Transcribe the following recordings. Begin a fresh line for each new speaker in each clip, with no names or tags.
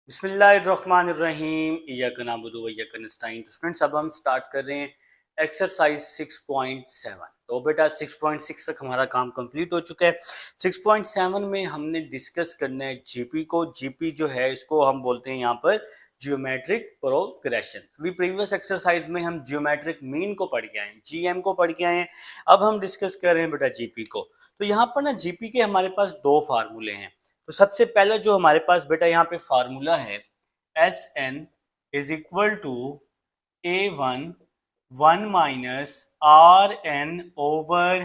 बिस्मिल्लाहिर्रहमानिर्रहीम इय्याका नअबुदु व इय्याका नस्तईन। तो स्टूडेंट्स अब हम स्टार्ट कर रहे हैं एक्सरसाइज 6.7। तो बेटा 6.6 तक हमारा काम कंप्लीट हो चुका है। 6.7 में हमने डिस्कस करना है जीपी को। जीपी जो है इसको हम बोलते हैं यहाँ पर जियोमेट्रिक प्रोग्रेशन। अभी प्रीवियस एक्सरसाइज में हम जियोमेट्रिक मीन को पढ़ के आए हैं, जीएम को पढ़ के आए हैं। अब हम डिस्कस कर रहे हैं बेटा जीपी को। तो यहाँ पर ना जीपी के हमारे पास दो फार्मूले हैं। तो सबसे पहला जो हमारे पास बेटा यहाँ पे फार्मूला है S N is equal to A one minus are N over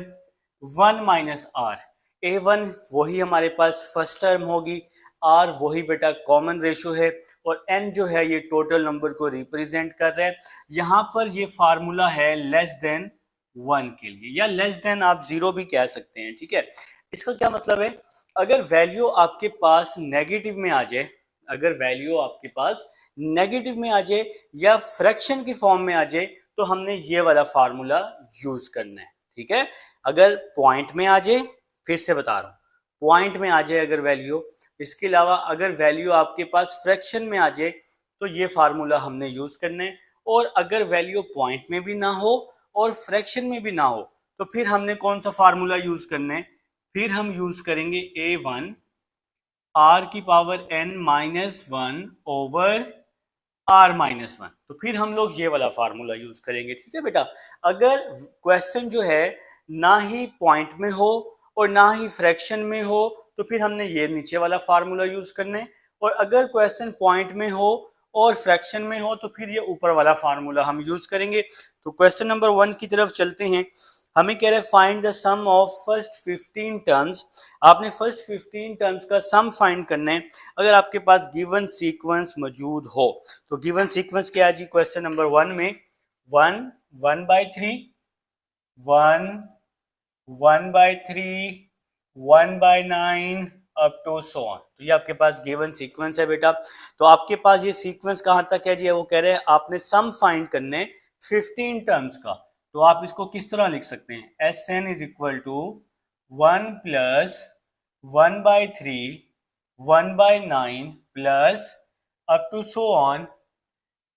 one minus R. A one वही हमारे पास फर्स्ट टर्म होगी, आर वही बेटा कॉमन रेशो है, और एन जो है ये टोटल नंबर को रिप्रेजेंट कर रहा है। यहाँ पर ये फार्मूला है लेस देन वन के लिए, या लेस देन आप जीरो भी कह सकते हैं। ठीक है, इसका क्या मतलब है, अगर वैल्यू आपके पास नेगेटिव में आ जाए, अगर वैल्यू आपके पास नेगेटिव में आ जाए या फ्रैक्शन की फॉर्म में आ जाए, तो हमने ये वाला फार्मूला यूज करना है। ठीक है, अगर पॉइंट में आ जाए, फिर से बता रहा हूं, पॉइंट में आ जाए अगर वैल्यू, इसके अलावा अगर वैल्यू आपके पास फ्रैक्शन में आ जाए तो ये फार्मूला हमने यूज करना है। और अगर वैल्यू पॉइंट में भी ना हो और फ्रैक्शन में भी ना हो, तो फिर हमने कौन सा फार्मूला यूज करना है, फिर हम यूज करेंगे ए वन आर की power N minus one over R minus one. तो फिर हम लोग ये वाला फार्मूला यूज करेंगे। ठीक है बेटा, अगर क्वेश्चन जो है ना ही पॉइंट में हो और ना ही फ्रैक्शन में हो, तो फिर हमने ये नीचे वाला फार्मूला यूज करना है। और अगर क्वेश्चन पॉइंट में हो और फ्रैक्शन में हो, तो फिर ये ऊपर वाला फार्मूला हम यूज करेंगे। तो क्वेश्चन नंबर 1 की तरफ चलते हैं। हमें कह रहे हैं find the sum of first 15 terms. आपने फर्स्ट 15 टर्म्स का सम फाइंड करना है अगर आपके पास गिवन सीक्वेंस मौजूद हो। तो गिवन सीक्वेंस क्या है जी, क्वेश्चन नंबर 1 में 1 1/3, 1 1/3, 1/9 अप टू सो ऑन। तो ये आपके पास गिवन सीक्वेंस है बेटा। तो आपके पास ये सीक्वेंस कहां तक है जी, वो कह रहे हैं आपने सम फाइंड करने 15 टर्म्स का। तो आप इसको किस तरह लिख सकते हैं, S N is equal to 1 plus 1/3, 1/9 plus up to so on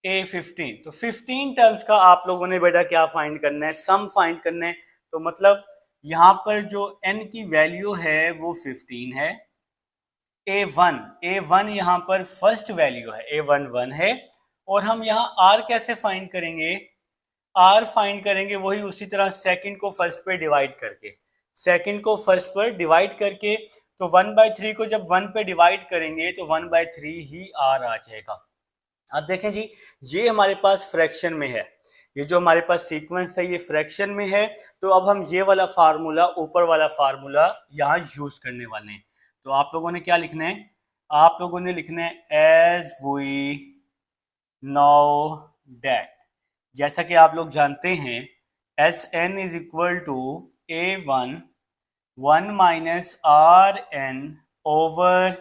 a 15। तो 15 टर्म्स का आप लोगों ने बेटा क्या फाइंड करना है, सम फाइंड करना है। तो मतलब यहां पर जो n की वैल्यू है वो 15 है। ए वन यहां पर फर्स्ट वैल्यू है, ए वन 1 है। और हम यहाँ r कैसे फाइंड करेंगे, r फाइंड करेंगे वही उसी तरह सेकंड को फर्स्ट पे डिवाइड करके, सेकंड को फर्स्ट पर डिवाइड करके। तो 1/3 को जब 1 पे डिवाइड करेंगे तो 1/3 ही r आ जाएगा। अब देखें जी, ये हमारे पास फ्रैक्शन में है, ये जो हमारे पास सीक्वेंस है ये फ्रैक्शन में है। तो अब हम ये वाला फार्मूला, ऊपर वाला फार्मूला यहाँ यूज करने वाले हैं। तो आप लोगों ने क्या लिखना है, आप लोगों ने लिखना है एज वी नो डेट। जैसा कि आप लोग जानते हैं S N is equal to A one 1 minus are N over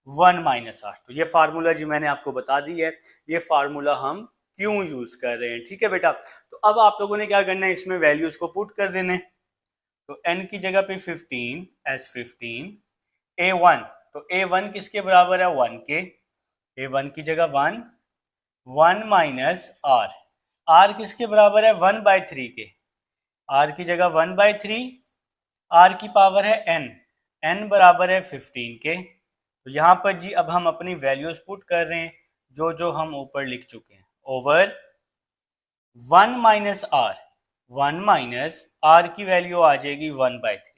1 minus R. तो ये फार्मूला जी मैंने आपको बता दी है, ये फार्मूला हम क्यों यूज कर रहे हैं। ठीक है बेटा, तो अब आप लोगों ने क्या करना है, इसमें वैल्यूज को पुट कर देने। तो n की जगह पे 15 एस 15, ए वन, तो ए वन किसके बराबर है, 1 के, ए वन की जगह 1, 1 माइनस आर, आर किसके बराबर है, 1/3 के, आर की जगह 1/3, आर की पावर है n, n बराबर है 15 के। तो यहाँ पर जी अब हम अपनी वैल्यूज पुट कर रहे हैं जो जो हम ऊपर लिख चुके हैं, over 1 minus R, 1 minus R की वैल्यू आ जाएगी 1/3।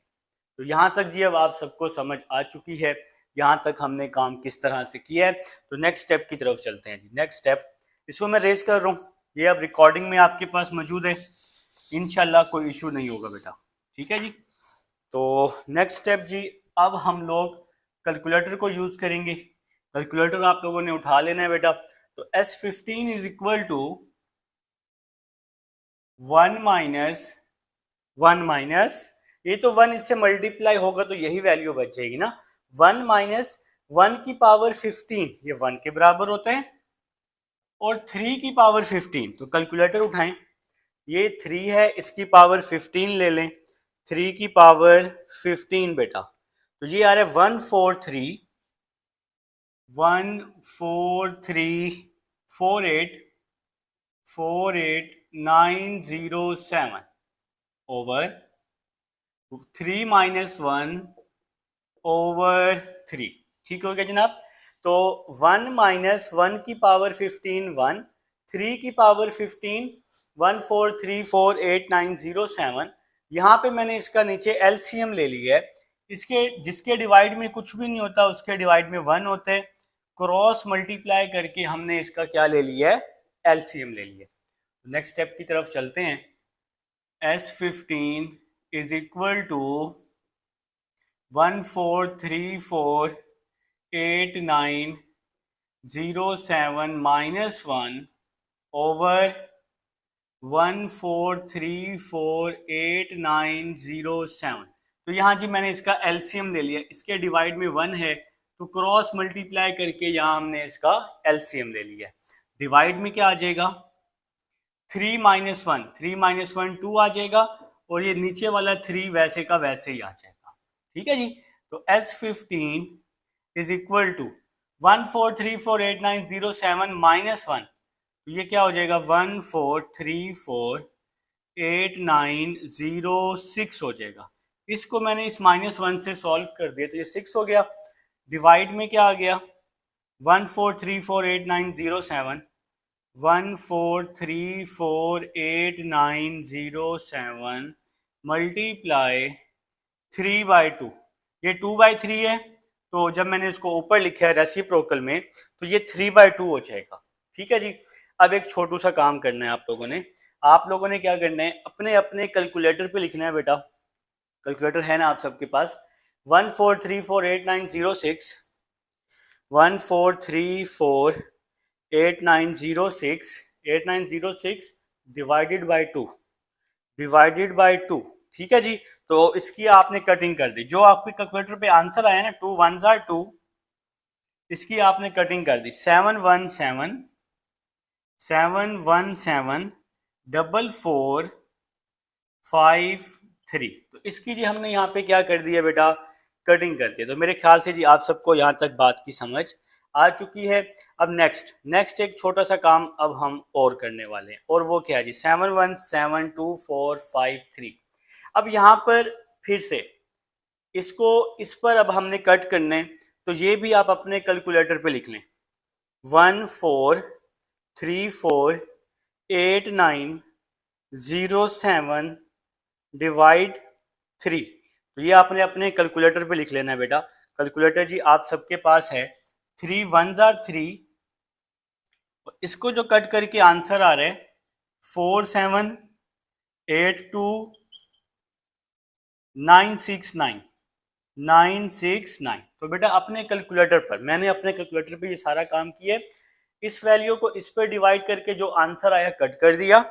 तो यहाँ तक जी अब आप सबको समझ आ चुकी है, यहाँ तक हमने काम किस तरह से किया है। तो नेक्स्ट स्टेप की तरफ चलते हैं जी। नेक्स्ट स्टेप, इसको मैं रेस कर रहा हूँ, ये अब रिकॉर्डिंग में आपके पास मौजूद है, इंशाल्लाह कोई इशू नहीं होगा बेटा। ठीक है जी, तो नेक्स्ट स्टेप जी, अब हम लोग कैलकुलेटर को यूज करेंगे। कैलकुलेटर आप लोगों ने उठा लेना है बेटा। तो S15 is equal to 1 minus 1 minus, ये तो 1 इससे मल्टीप्लाई होगा तो यही वैल्यू बच जाएगी ना, 1 माइनस 1 की पावर 15, ये 1 के बराबर होता है, और 3 की पावर 15। तो कैलकुलेटर उठाएं, ये 3 है, इसकी पावर 15 ले लें, 3 की पावर 15 बेटा। तो ये आ रहा है 143 14348 ओवर 3 माइनस 1 ओवर 3। ठीक हो गया जनाब। तो 1 माइनस 1 की पावर 15 1, 3 की पावर 15 14348 907। यहाँ पे मैंने इसका नीचे एलसीएम ले लिया है। इसके जिसके डिवाइड में कुछ भी नहीं होता उसके डिवाइड में 1 होते हैं। क्रॉस मल्टीप्लाई करके हमने इसका क्या ले लिया है, एलसीएम ले लिया। नेक्स्ट स्टेप की तरफ चलते हैं। S15 is equal to 14348 907 minus 1 over 14348 907। तो यहाँ जी मैंने इसका एलसीएम ले लिया। इसके डिवाइड में 1 है तो क्रॉस मल्टीप्लाई करके यहाँ हमने इसका एलसीएम ले लिया। डिवाइड में क्या आ जाएगा, 3 माइनस 1, 3 माइनस 1 2 आ जाएगा और ये नीचे वाला 3 वैसे का वैसे ही आ जाएगा। ठीक है जी। तो S15 is equal to 14348 907 minus 1, तो ये क्या हो जाएगा 14348 906 हो जाएगा। इसको मैंने इस माइनस 1 से सॉल्व कर दिया तो ये 6 हो गया। डिवाइड में क्या आ गया 14348 907 14348 907 मल्टीप्लाई 3/2। ये 2/3 है तो जब मैंने इसको ऊपर लिखा है रेसिप्रोकल में तो ये 3/2 हो जाएगा। ठीक है जी। अब एक छोटू सा काम करना है आप लोगों ने क्या करना है, अपने अपने कैलकुलेटर पे लिखना है बेटा। कैलकुलेटर है ना आप सबके पास। 14348 906 14348 906 डिवाइडेड बाई टू। ठीक है जी। तो इसकी आपने कटिंग कर दी। जो आपके कैलकुलेटर पे आंसर आया ना 2 1 2, इसकी आपने कटिंग कर दी। 717 4453। तो इसकी जी हमने यहाँ पे क्या कर दिया बेटा, कटिंग कर दिया। तो मेरे ख्याल से जी आप सबको यहाँ तक बात की समझ आ चुकी है। अब नेक्स्ट एक छोटा सा काम अब हम और करने वाले हैं, और वो क्या है जी 7172453। अब यहाँ पर फिर से इस पर अब हमने कट करने, तो ये भी आप अपने कैलकुलेटर पे लिख लें। 14348 907 डिवाइड 3। तो ये आपने अपने कैलकुलेटर पे लिख लेना है बेटा। कैलकुलेटर जी आप सबके पास है। 3 1 3, इसको जो कट करके आंसर आ रहा है 4782969 969। तो बेटा अपने कैलकुलेटर पर, मैंने अपने कैलकुलेटर पे ये सारा काम किया। इस वैल्यू को इस पर डिवाइड करके जो आंसर आया कट कर दिया,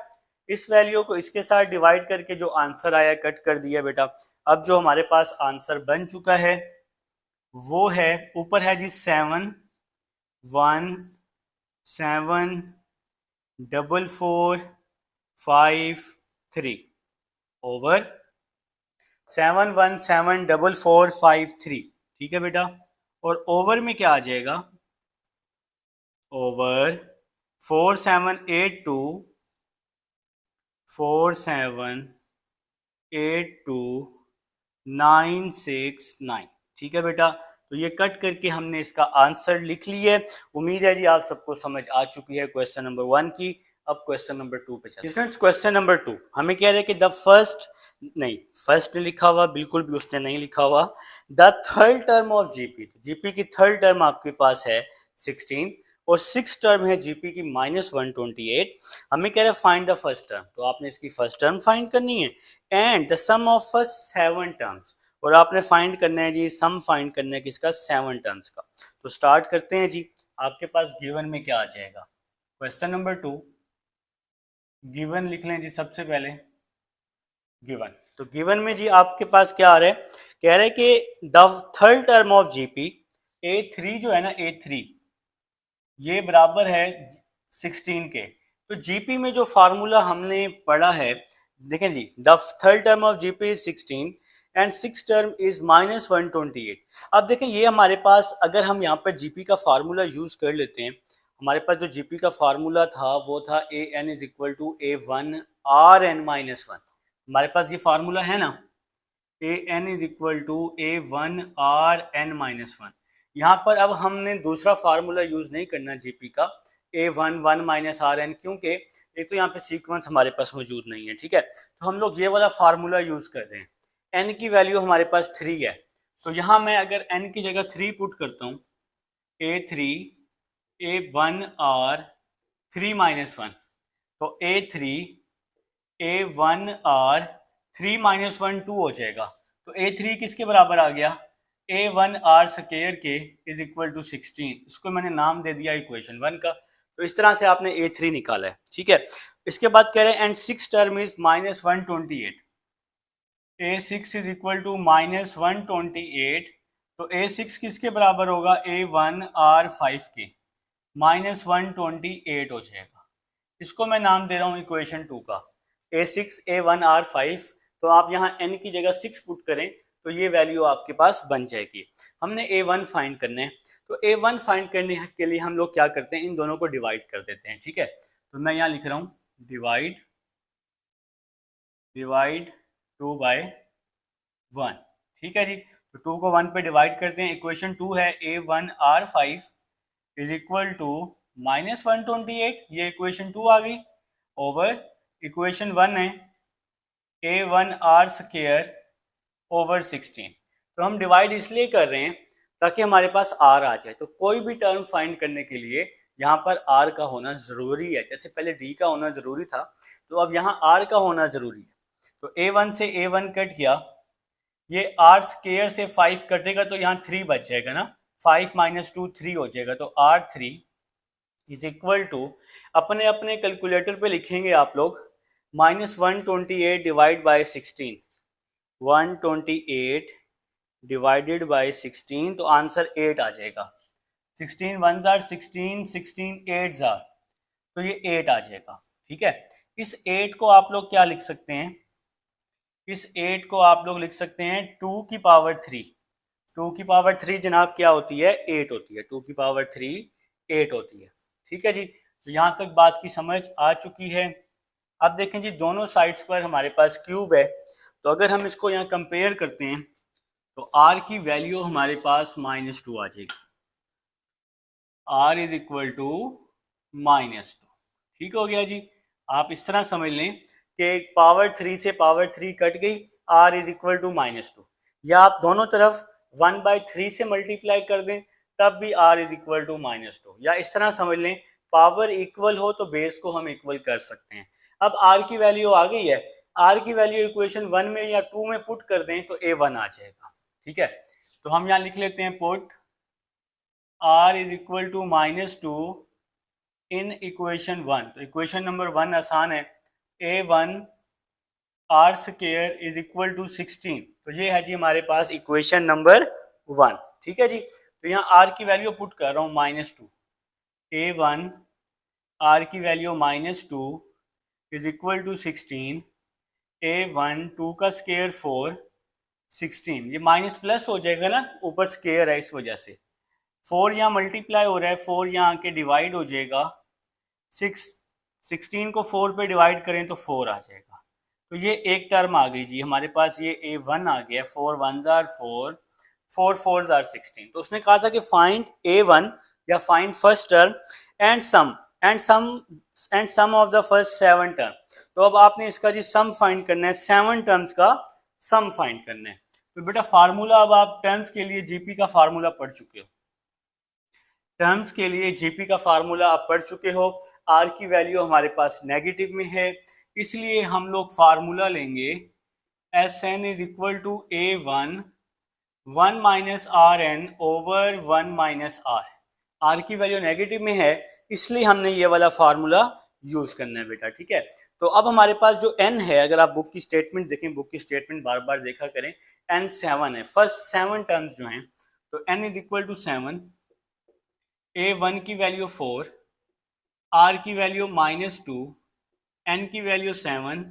इस वैल्यू को इसके साथ डिवाइड करके जो आंसर आया कट कर दिया बेटा। अब जो हमारे पास आंसर बन चुका है वो है, ऊपर है जी 7174453 ओवर 7174453। ठीक है बेटा। और ओवर में क्या आ जाएगा, ओवर 4782 ठीक है बेटा। तो ये कट करके हमने इसका आंसर लिख लिया है। उम्मीद है जी आप सबको समझ आ चुकी है क्वेश्चन नंबर 1 की। अब क्वेश्चन नंबर 2 पे चलते हैं। क्वेश्चन नंबर 2 हमें कह रहे हैं कि फर्स्ट ने लिखा हुआ, बिल्कुल भी उसने नहीं लिखा हुआ। The third term of GP की थर्ड टर्म आपके पास है 16 और 6 टर्म है जीपी की -128। हमें कह रहे हैं फाइंड द फर्स्ट टर्म, तो आपने इसकी फर्स्ट टर्म फाइंड करनी है and the sum of first 7 terms, और आपने फाइंड करना है जी सम फाइंड करना है किसका, 7 टर्म्स का। तो स्टार्ट करते हैं जी। आपके पास गिवन में क्या आ जाएगा, क्वेश्चन नंबर 2 गिवन लिख लें जी। सबसे पहले गिवन, तो गिवन में जी आपके पास क्या आ रहा है, कह रहे हैं कि the third term of GP A3 जो है ना A3 ये बराबर है 16 के। तो जीपी में जो फार्मूला हमने पढ़ा है, देखें जी the third term of GP is 16 and six term is -128। अब देखें ये हमारे पास, अगर हम यहाँ पर जीपी का फार्मूला यूज कर लेते हैं, हमारे पास जो जीपी का फार्मूला था वो था a n is equal to A one r n minus one. हमारे पास ये फार्मूला है ना, a n is equal to A one r n minus one. यहाँ पर अब हमने दूसरा फार्मूला यूज नहीं करना जीपी का, a one one minus are n, क्योंकि एक तो यहाँ पे सीक्वेंस हमारे पास मौजूद नहीं है, ठीक है। तो हम लोग ये वाला फार्मूला यूज कर रहे हैं। एन की वैल्यू हमारे पास 3 है, तो यहाँ मैं अगर एन की जगह 3 पुट करता हूँ, a three a one r 3 minus one, तो a three a one r 3 minus one 2 हो जाएगा। तो ए थ्री किसके बराबर आ गया, ए वन आर स्क्वायर के इज इक्वल टू 16। इसको मैंने नाम दे दिया इक्वेशन 1 का। तो इस तरह से आपने ए थ्री निकाला है, ठीक है। इसके बाद कह रहे हैं and six term is -128। A six is equal to -128, तो ए सिक्स किसके बराबर होगा, ए वन आर फाइव के, -128 हो जाएगा। इसको मैं नाम दे रहा हूँ इक्वेशन 2 का, a six a one r five. तो आप यहाँ एन की जगह 6 पुट करें तो ये वैल्यू आपके पास बन जाएगी। हमने ए वन फाइंड करने हैं, तो ए वन फाइंड करने के लिए हम लोग क्या करते हैं, इन दोनों को डिवाइड कर देते हैं, ठीक है। तो मैं यहाँ लिख रहा हूँ डिवाइड 2 बाय 1, ठीक है जी। तो 2 को 1 पे डिवाइड करते हैं। इक्वेशन 2 है a one r five is equal to -128, ये इक्वेशन 2 आ गई, ओवर इक्वेशन 1 है a one are square over 16। तो हम डिवाइड इसलिए कर रहे हैं ताकि हमारे पास आर आ जाए। तो कोई भी टर्म फाइंड करने के लिए यहाँ पर आर का होना ज़रूरी है। जैसे पहले डी का होना ज़रूरी था, तो अब यहाँ आर का होना ज़रूरी है। तो ए वन से ए वन कट गया, ये आर स्क्वायर से 5 कटेगा तो यहाँ 3 बच जाएगा ना, 5 माइनस 2 3 हो जाएगा। तो R three is equal to, अपने अपने कैलकुलेटर पे लिखेंगे आप लोग, -128 डिवाइड बाय 16, 128 डिवाइडेड बाय 16, तो आंसर 8 आ जाएगा। 16 वन जार 16, 16 एट जार, तो ये 8 आ जाएगा, ठीक है। इस 8 को आप लोग क्या लिख सकते हैं, इस 8 को आप लोग लिख सकते हैं 2 की पावर 3। 2 की पावर 3 जनाब क्या होती है, 8 होती है। 2 की पावर 3 8 होती है, ठीक है जी। तो यहाँ तक बात की समझ आ चुकी है। अब देखें जी, दोनों साइड्स पर हमारे पास क्यूब है, तो अगर हम इसको यहाँ कंपेयर करते हैं तो r की वैल्यू हमारे पास -2 आ जाएगी। r इज इक्वल टू -2, ठीक हो गया जी। आप इस तरह समझ लें कि पावर 3 से पावर 3 कट गई, r इज इक्वल टू -2, या आप दोनों तरफ 1/3 से मल्टीप्लाई कर दें तब भी r इज इक्वल टू -2, या इस तरह समझ लें पावर इक्वल हो तो बेस को हम इक्वल कर सकते हैं। अब r की वैल्यू आ गई है, r की वैल्यू इक्वेशन 1 में या 2 में पुट कर दें तो a1 आ जाएगा, ठीक है। तो हम यहाँ लिख लेते हैं put r is equal to -2 in equation 1। तो इक्वेशन नंबर 1 आसान है, a1 r square is equal to 16। तो ये है जी हमारे पास इक्वेशन नंबर 1, ठीक है जी। तो यहाँ r की वैल्यू पुट कर रहा हूँ -2, a1 r की value -2 is equal to 16, a1 2 का स्क्वायर 4, 16, ये माइनस प्लस हो जाएगा ना, ऊपर स्क्वायर है इस वजह से। 4 यहाँ मल्टीप्लाई हो रहा है, 4 यहाँ आके डिवाइड हो जाएगा, 16 को 4 पे डिवाइड करें तो 4 आ जाएगा। तो ये एक टर्म आ गई जी हमारे पास, ये a1 आ गया, 4 1 जार 4, 4 4 जार 16। तो उसने कहा था कि फाइंड a1 या find first term and sum of the first 7 term. तो अब आपने इसका जी सम फाइंड करना है, 7 टर्म्स का सम फाइंड करना है। तो बेटा फार्मूला, अब आप टर्म्स के लिए जीपी का फार्मूला पढ़ चुके हो, टर्म्स के लिए जीपी का फार्मूला आप पढ़ चुके हो। आर की वैल्यू हमारे पास नेगेटिव में है, इसलिए हम लोग फार्मूला लेंगे S N is equal to A one 1 minus are N over 1 minus R. R की वैल्यू नेगेटिव में है, इसलिए हमने ये वाला फार्मूला यूज करना है बेटा, ठीक है। तो अब हमारे पास जो n है, अगर आप बुक की स्टेटमेंट देखें, बुक की स्टेटमेंट बार बार देखा करें, n 7 है, फर्स्ट 7 टर्म्स जो हैं। तो n is equal to 7, a1 की वैल्यू 4, r की वैल्यू -2, n की वैल्यू 7,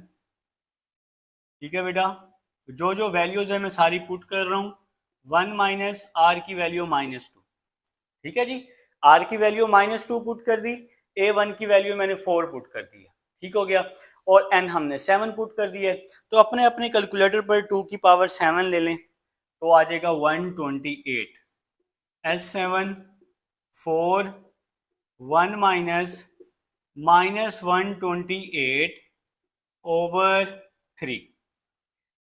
ठीक है बेटा। जो जो वैल्यूज है मैं सारी पुट कर रहा हूँ। 1 माइनस आर की वैल्यू -2, ठीक है जी। आर की वैल्यू -2 पुट कर दी, A1 की वैल्यू मैंने 4 पुट कर दी है, ठीक हो गया। और n हमने 7 पुट कर दिया है। तो अपने अपने कैलकुलेटर पर 2 की पावर 7 ले लें, तो आ जाएगा 128। S7 4 1 माइनस 128 ओवर 3,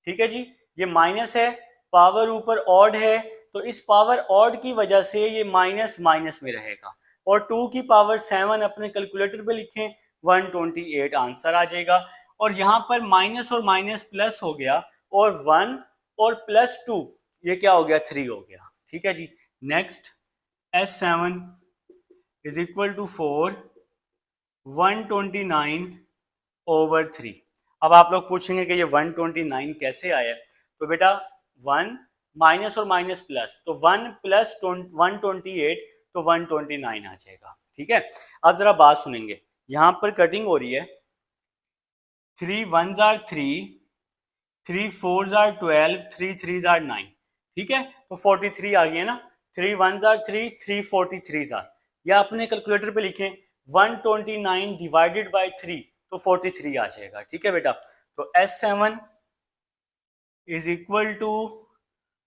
ठीक है जी। ये माइनस है, पावर ऊपर ऑड है, तो इस पावर ऑड की वजह से ये माइनस माइनस में रहेगा। और 2 की पावर 7 अपने कैलकुलेटर पे लिखें, 128 आंसर आ जाएगा। और यहाँ पर माइनस और माइनस प्लस हो गया, और 1 और प्लस 2 ये क्या हो गया, 3 हो गया, ठीक है जी। Next S7 is equal to 4 129 over 3। अब आप लोग पूछेंगे कि ये 129 कैसे आया, तो बेटा 1 माइनस और माइनस प्लस, तो 1 प्लस 128, तो 129 आ जाएगा, ठीक है। अब जरा बात सुनेंगे, यहाँ पर कटिंग हो रही है, 3 1s are 3, 3 4s are 12, 3 3s are 9, ठीक है। तो 43 आ गया ना, 3 1s are 3, 3 43s are, या अपने कैलकुलेटर पे लिखें 129 डिवाइडेड बाय 3, तो 43 आ जाएगा, ठीक है बेटा। तो S7 is equal to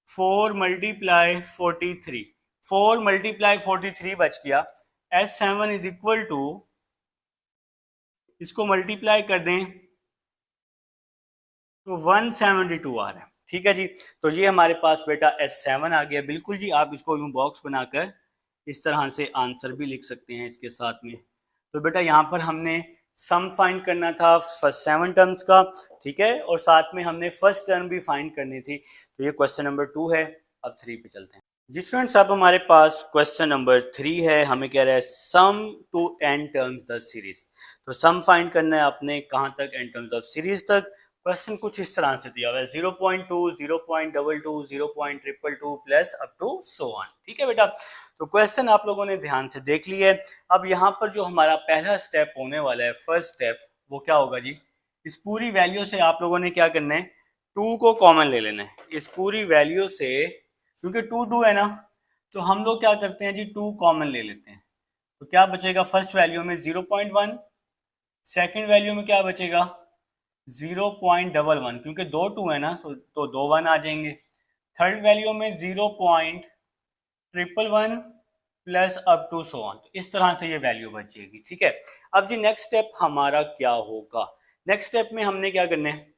4 multiply 43, 4 multiply 43 बच गया। S7 इज इक्वल टू, इसको मल्टीप्लाई कर दें तो 172 आ रहा है, ठीक है जी। तो ये हमारे पास बेटा S7 आ गया, बिल्कुल जी। आप इसको यूं बॉक्स बनाकर इस तरह से आंसर भी लिख सकते हैं इसके साथ में। तो बेटा यहाँ पर हमने सम फाइंड करना था फर्स्ट 7 टर्म्स का, ठीक है, और साथ में हमने फर्स्ट टर्म भी फाइंड करनी थी। तो ये क्वेश्चन नंबर 2 है। अब 3 पे चलते हैं जी स्टूडेंट्स। अब हमारे पास क्वेश्चन नंबर 3 है, हमें कह रहा है sum to n terms the series. तो सम फाइंड करना है आपने, कहाँ तक, n टर्म्स ऑफ सीरीज तक। क्वेश्चन कुछ इस तरह से दिया हुआ है, 0.2 0.22 0.222 plus up to so on, ठीक है बेटा। तो क्वेश्चन आप लोगों ने ध्यान से देख लिया है। अब यहाँ पर जो हमारा पहला स्टेप होने वाला है, फर्स्ट स्टेप, वो क्या होगा जी, इस पूरी वैल्यू से आप लोगों ने क्या करना है, 2 को कॉमन ले लेना है इस पूरी वैल्यू से, क्योंकि 2 2 है ना, तो हम लोग क्या करते हैं जी, 2 कॉमन ले लेते हैं। तो क्या बचेगा, फर्स्ट वैल्यू में 0.1, सेकेंड वैल्यू में क्या बचेगा 0.11, क्योंकि 2 2 है ना, तो 2 1 आ जाएंगे। थर्ड वैल्यू में 0.111 plus up to so on, तो इस तरह से ये वैल्यू बच जाएगी, ठीक है। अब जी नेक्स्ट स्टेप हमारा क्या होगा, नेक्स्ट स्टेप में हमने क्या करना है,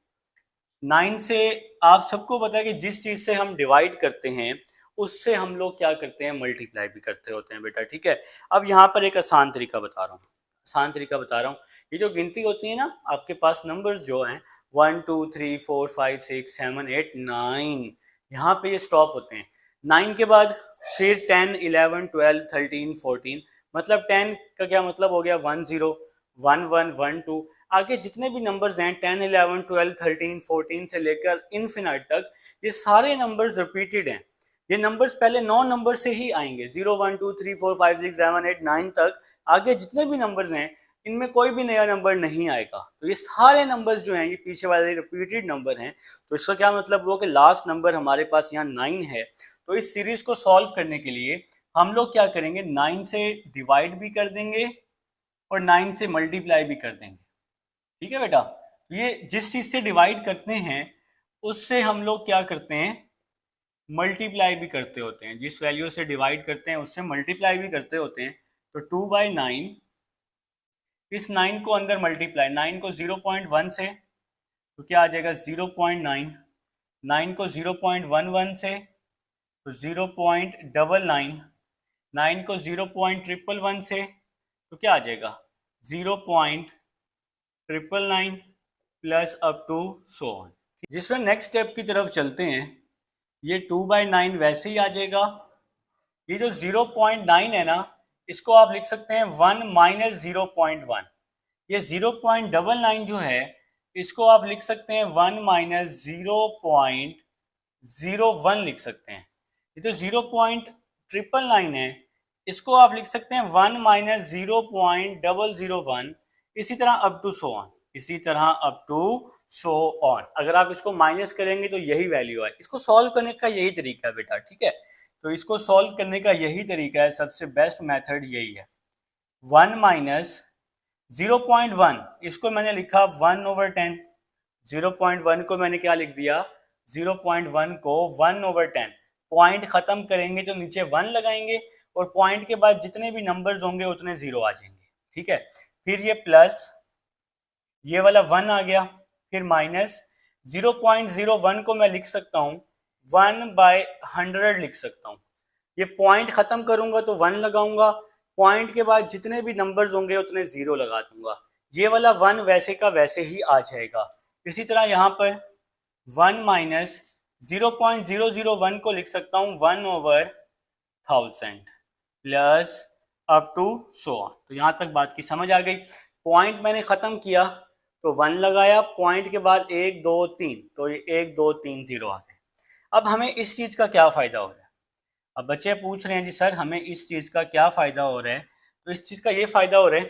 9 से, आप सबको पता है कि जिस चीज से हम डिवाइड करते हैं उससे हम लोग क्या करते हैं, मल्टीप्लाई भी करते होते हैं बेटा, ठीक है। अब यहाँ पर एक आसान तरीका बता रहा हूँ, आसान तरीका बता रहा हूँ। ये जो गिनती होती है ना, आपके पास नंबर्स जो हैं 1 2 3 4 5 6 7 8 9, यहाँ पे ये स्टॉप होते हैं। 9 के बाद फिर 10 11 12 13 14, मतलब 10 का क्या मतलब हो गया, 1 0 1 1 1 2, आगे जितने भी नंबर्स हैं 10 11 12 13 14 से लेकर इन्फिनाइट तक, ये सारे नंबर्स रिपीटेड हैं। ये नंबर्स पहले 9 नंबर से ही आएंगे, 0 1 2 3 4 5 6 7 8 9 तक। आगे जितने भी नंबर्स हैं इनमें कोई भी नया नंबर नहीं आएगा। तो ये सारे नंबर्स जो हैं ये पीछे वाले रिपीटेड नंबर हैं। तो इसका क्या मतलब हुआ कि लास्ट नंबर हमारे पास यहाँ 9 है। तो इस सीरीज को सॉल्व करने के लिए हम लोग क्या करेंगे, 9 से डिवाइड भी कर देंगे और 9 से मल्टीप्लाई भी कर देंगे, ठीक है बेटा। तो ये जिस चीज से डिवाइड करते हैं उससे हम लोग क्या करते हैं, मल्टीप्लाई भी करते होते हैं। जिस वैल्यू से डिवाइड करते हैं उससे मल्टीप्लाई भी करते होते हैं। तो 2/9, इस 9 को अंदर मल्टीप्लाई, 9 को 0.1 से, तो क्या आ जाएगा 0.9, 9 को 0.11 से तो 0.99, 9 को 0.111 से तो क्या आ जाएगा 0.999 plus up to so on. जिस नेक्स्ट स्टेप की तरफ चलते हैं, ये 2/9 वैसे ही आ जाएगा। ये जो 0.9 है ना, इसको आप लिख सकते हैं 1 माइनस 0.1। ये 0.99 जो है इसको आप लिख सकते हैं 1 माइनस 0.01 लिख सकते हैं। ये जो 0.999 है इसको आप लिख सकते हैं 1 माइनस 0.001, इसी तरह अप टू सो ऑन। इसी तरह अप टू सो ऑन। अगर आप इसको माइनस करेंगे तो यही वैल्यू है। इसको सॉल्व करने का यही तरीका है बेटा, ठीक है। तो इसको सॉल्व करने का यही तरीका है, सबसे बेस्ट मेथड यही है। 1 माइनस 0.1, इसको मैंने लिखा 1/10। 0.1 को मैंने क्या लिख दिया, 0.1 को 1/10। पॉइंट खत्म करेंगे तो नीचे 1 लगाएंगे और पॉइंट के बाद जितने भी नंबर्स होंगे उतने 0 आ जाएंगे, ठीक है। फिर ये प्लस, ये वाला 1 आ गया, फिर माइनस 0.01 को मैं लिख सकता हूँ 1/100 लिख सकता हूँ। ये पॉइंट खत्म करूंगा तो 1 लगाऊंगा, पॉइंट के बाद जितने भी नंबर्स होंगे उतने 0 लगा दूंगा। ये वाला 1 वैसे का वैसे ही आ जाएगा। इसी तरह यहाँ पर 1 माइनस 0.001 को लिख सकता हूँ 1/1000 plus up to so on. तो यहाँ तक बात की समझ आ गई। पॉइंट मैंने खत्म किया तो 1 लगाया, पॉइंट के बाद 1 2 3, तो ये 1 2 3 0 आ गए। अब हमें इस चीज का क्या फायदा हो रहा है? अब बच्चे पूछ रहे हैं जी सर हमें इस चीज का क्या फायदा हो रहा है? तो इस चीज का ये फायदा हो रहा है,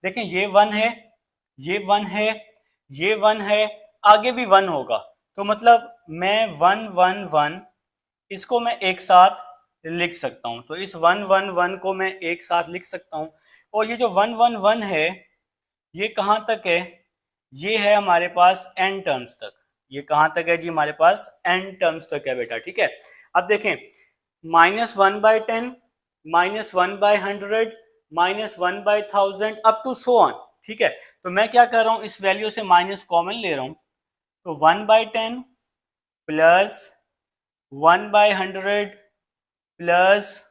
देखें ये 1 है, ये 1 है, ये 1 है, आगे भी 1 होगा। तो मतलब मैं 1 1 1 इसको मैं एक साथ लिख सकता हूं। तो इस 1 1 1 को मैं एक साथ लिख सकता हूं। और ये जो 1 1 1 है ये कहां तक है? ये है हमारे पास n टर्म्स तक। ये कहां तक है जी? हमारे पास n टर्म्स तक है बेटा, ठीक है। अब देखें -1/10, -1/100, -1/1000 अप टू सो ऑन, ठीक है। तो मैं क्या कर रहा हूं, इस वैल्यू से माइनस कॉमन ले रहा हूं। तो 1/10 plus 1/100 plus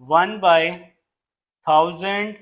1/1000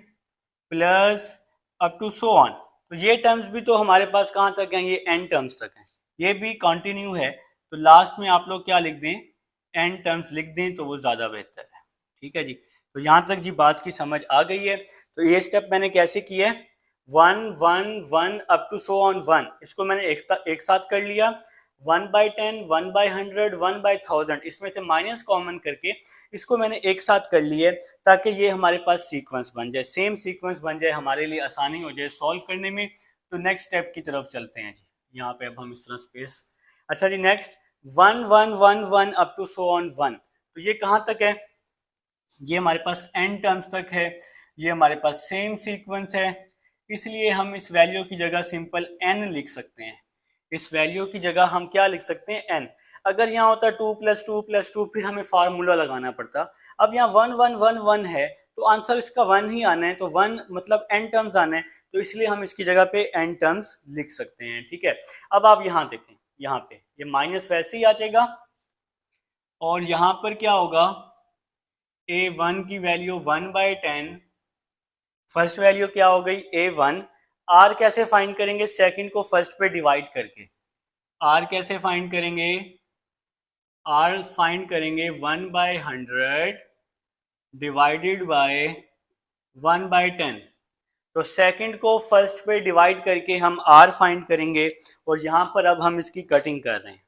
plus up to so on. तो ये टर्म्स भी तो हमारे पास कहाँ तक हैं? ये n टर्म्स तक हैं, ये भी कंटिन्यू है। तो लास्ट में आप लोग क्या लिख दें? n टर्म्स लिख दें तो वो ज़्यादा बेहतर है, ठीक है जी। तो यहाँ तक जी बात की समझ आ गई है। तो ये स्टेप मैंने कैसे किया है? 1 1 1 अप टू सो ऑन 1, इसको मैंने एक साथ कर लिया। 1/10, 1/100, 1/1000, इसमें से माइनस कॉमन करके इसको मैंने एक साथ कर लिया ताकि ये हमारे पास सीक्वेंस बन जाए, सेम सीक्वेंस बन जाए, हमारे लिए आसानी हो जाए सॉल्व करने में। तो नेक्स्ट स्टेप की तरफ चलते हैं जी। यहाँ पे अब हम इस तरह स्पेस, अच्छा जी next 1 1 1 1 up to so on 1। तो ये कहाँ तक है? ये हमारे पास n टर्म्स तक है, ये हमारे पास सेम सीक्वेंस है, इसलिए हम इस वैल्यू की जगह सिंपल n लिख सकते हैं। इस वैल्यू की जगह हम क्या लिख सकते हैं? n। अगर यहाँ होता 2 + 2 + 2 फिर हमें फार्मूला लगाना पड़ता। अब यहाँ 1 1 1 1 है तो आंसर इसका 1 ही आना है, तो 1 मतलब n टर्म्स आना है, तो इसलिए हम इसकी जगह पे n टर्म्स लिख सकते हैं, ठीक है। अब आप यहाँ देखें, यहाँ पे ये माइनस वैसे ही आ जाएगा और यहाँ पर क्या होगा? a1 की वैल्यू 1/10, फर्स्ट वैल्यू क्या हो गई? a1। r कैसे फाइंड करेंगे? सेकंड को फर्स्ट पे डिवाइड करके। r कैसे फाइंड करेंगे? r फाइंड करेंगे 1/100 डिवाइडेड बाय 1/10। तो सेकंड को फर्स्ट पे डिवाइड करके हम r फाइंड करेंगे। और यहाँ पर अब हम इसकी कटिंग कर रहे हैं,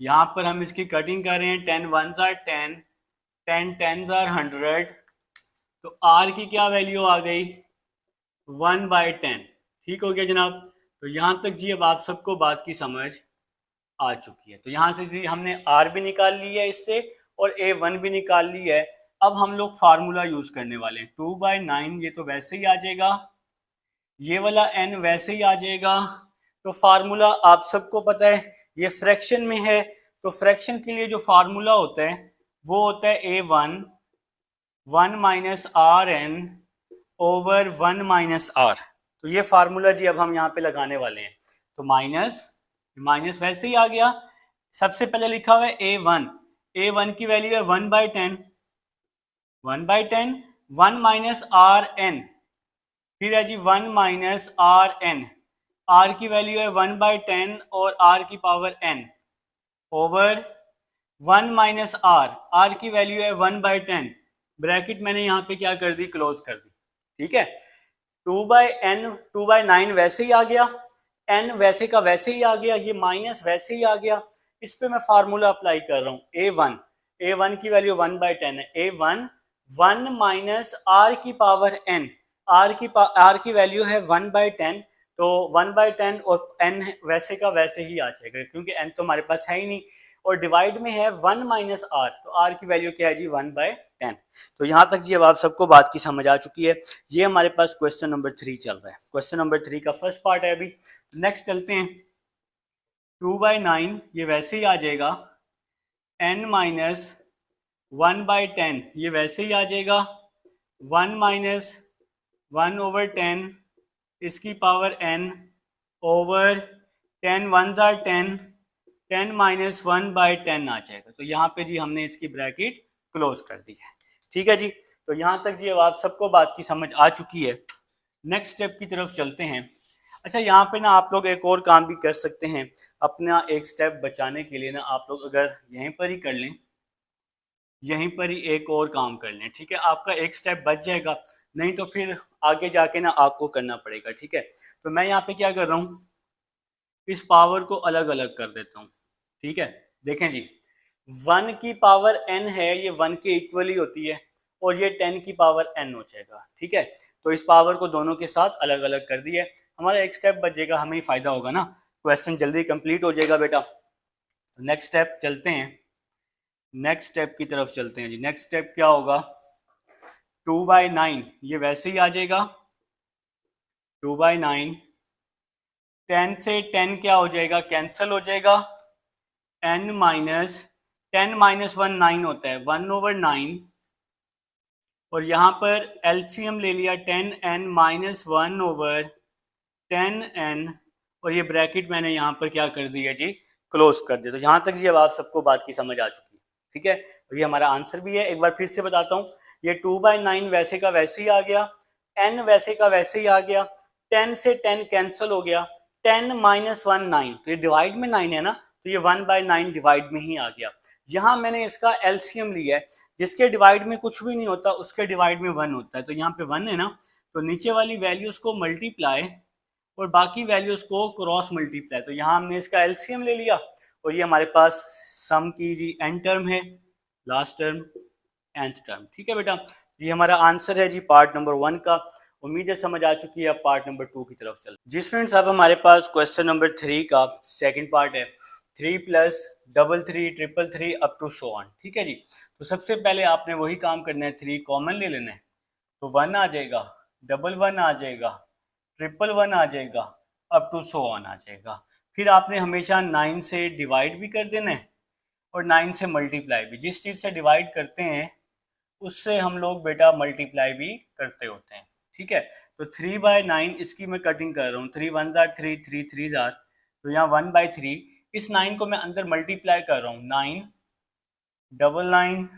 यहाँ पर हम इसकी कटिंग कर रहे हैं। 10 1s are 10, 10 10s are 100। तो r की क्या वैल्यू आ गई? 1/10, ठीक हो गया जनाब। तो यहाँ तक जी अब आप सबको बात की समझ आ चुकी है। तो यहाँ से जी हमने r भी निकाल ली है इससे और a1 भी निकाल ली है। अब हम लोग फार्मूला यूज करने वाले हैं। 2/9 ये तो वैसे ही आ जाएगा, ये वाला n वैसे ही आ जाएगा। तो फार्मूला आप सबको पता है, ये फ्रैक्शन में है, तो फ्रैक्शन के लिए जो फार्मूला होता है वो होता है a1 1 minus rn over 1 minus r। तो ये फार्मूला जी अब हम यहाँ पे लगाने वाले हैं। तो माइनस वैसे ही आ गया। सबसे पहले लिखा हुआ है a1 की वैल्यू है 1/10, 1/10 1 माइनस rn, फिर है जी 1 माइनस rn, r की वैल्यू है 1/10 और r की power n over 1 minus r की वैल्यू है 1/10, ब्रैकेट मैंने यहाँ पे क्या कर दी? क्लोज कर दी, ठीक है। 2/9 वैसे ही आ गया, n वैसे का वैसे ही आ गया, ये माइनस वैसे ही आ गया। इस पे मैं फार्मूला अप्लाई कर रहा हूँ। a1 की वैल्यू 1/10 है। a1 1 माइनस r की पावर n, r की वैल्यू है 1/10, तो 1/10 और n वैसे का वैसे ही आ जाएगा क्योंकि n तो हमारे पास है ही नहीं, और डिवाइड में है 1 माइनस आर, तो आर की वैल्यू क्या है जी 1/10। तो यहाँ तक जी अब आप सबको बात की समझ आ चुकी है। ये हमारे पास क्वेश्चन नंबर 3 चल रहा है, क्वेश्चन नंबर 3 का फर्स्ट पार्ट है अभी। नेक्स्ट चलते हैं, 2/9 ये वैसे ही आ जाएगा, n माइनस 1/10 ये वैसे ही आ जाएगा, 1 माइनस 1/10 इसकी power n over 10 1 jar 10, 10 minus 1/10 आ जाएगा। तो यहाँ पे जी हमने इसकी ब्रैकेट क्लोज कर दी है। ठीक है जी, तो यहाँ तक जी अब आप सबको बात की समझ आ चुकी है। नेक्स्ट स्टेप की तरफ चलते हैं। अच्छा, यहाँ पे ना आप लोग एक और काम भी कर सकते हैं, अपना एक स्टेप बचाने के लिए ना आप लोग अगर यहीं पर ही कर लें, यहीं पर ही एक और काम कर लें, ठीक है, आपका एक स्टेप बच जाएगा, नहीं तो फिर आगे जाके ना आपको करना पड़ेगा। ठीक है, तो मैं यहाँ पे क्या कर रहा हूँ, इस पावर को अलग अलग कर देता हूँ। ठीक है, देखें जी, 1 की पावर n है, ये 1 के इक्वल ही होती है, और ये 10 की पावर n हो जाएगा। ठीक है, तो इस पावर को दोनों के साथ अलग अलग कर दिया, हमारा एक स्टेप बचेगा, हमें ही फायदा होगा ना, क्वेश्चन जल्दी कंप्लीट हो जाएगा बेटा। तो नेक्स्ट स्टेप चलते हैं, नेक्स्ट स्टेप की तरफ चलते हैं जी। नेक्स्ट स्टेप क्या होगा, 2/9 ये वैसे ही आ जाएगा, 2/9, 10 से 10 क्या हो जाएगा, कैंसिल हो जाएगा, n माइनस 10 माइनस 1 9 होता है, 1/9, और यहाँ पर एलसीएम ले लिया 10n माइनस 1/10n, और ये ब्रैकेट मैंने यहाँ पर क्या कर दिया जी, क्लोज कर दिया। तो यहाँ तक जी अब आप सबको बात की समझ आ चुकी है। ठीक है, तो ये हमारा आंसर भी है, एक बार फिर से बताता हूँ, ये 2/9 वैसे का वैसे ही आ गया, n वैसे का वैसे ही आ गया, 10 से 10 कैंसिल हो गया, 10 माइनस 1 9, तो ये डिवाइड में 9 है ना, तो ये 1/9 डिवाइड में ही आ गया। यहाँ मैंने इसका एलसीएम लिया है, जिसके डिवाइड में कुछ भी नहीं होता उसके डिवाइड में 1 होता है, तो यहाँ पे 1 है ना, तो नीचे वाली वैल्यूज को मल्टीप्लाई और बाकी वैल्यूज को क्रॉस मल्टीप्लाई, तो यहाँ हमने इसका एलसीएम ले लिया, और ये हमारे पास सम की जी एन टर्म है, लास्ट टर्म nth टर्म। ठीक है बेटा, ये हमारा आंसर है जी पार्ट नंबर 1 का। उम्मीद है समझ आ चुकी है, अब पार्ट नंबर 2 की तरफ चल जी स्टूडेंट्स। अब हमारे पास क्वेश्चन नंबर 3 का सेकंड पार्ट है, 3 plus 3 3 3 3 up to so on. ठीक है जी, तो सबसे पहले आपने वही काम करना है, 3 कॉमन ले लेना है, तो 1 आ जाएगा, 1 आ जाएगा, 1 आ जाएगा, अप टू सो ऑन आ जाएगा। फिर आपने हमेशा 9 से डिवाइड भी कर देना है और 9 से मल्टीप्लाई भी। जिस चीज़ से डिवाइड करते हैं उससे हम लोग बेटा मल्टीप्लाई भी करते होते हैं। ठीक है, तो 3/9 इसकी मैं कटिंग कर रहा हूँ, 3 1 जार 3 3 3 जार, तो यहाँ 1/3, इस 9 को मैं अंदर मल्टीप्लाई कर रहा हूँ, 9 9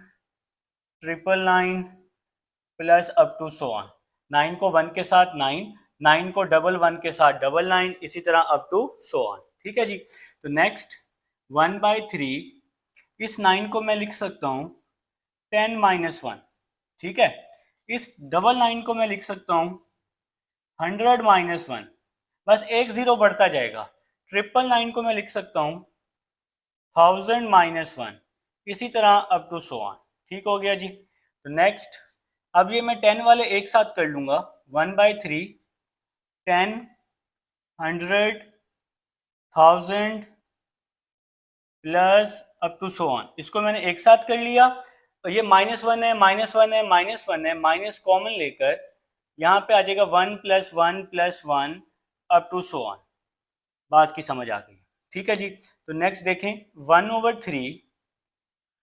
9 plus up to so on, 9 को 1 के साथ 9, 9 को 1 के साथ 9, इसी तरह अप टू सो ऑन। ठीक है जी, तो नेक्स्ट 1/3, इस 9 को मैं लिख सकता हूँ 10 माइनस 1। ठीक है, इस 9 को मैं लिख सकता हूँ 100 माइनस 1, बस एक जीरो बढ़ता जाएगा। 999 को मैं लिख सकता हूँ 1000 माइनस 1, इसी तरह अप टू सो ऑन। ठीक हो गया जी, तो नेक्स्ट अब ये मैं 10 वाले एक साथ कर लूंगा, 1/3, 10, 100, 1000 plus up to so on, इसको मैंने एक साथ कर लिया, और ये -1 है, -1 है, -1 है, माइनस कॉमन लेकर यहाँ पे आ जाएगा 1 + 1 + 1 अप टू सो ऑन। बात की समझ आ गई। ठीक है जी, तो नेक्स्ट देखें 1/3,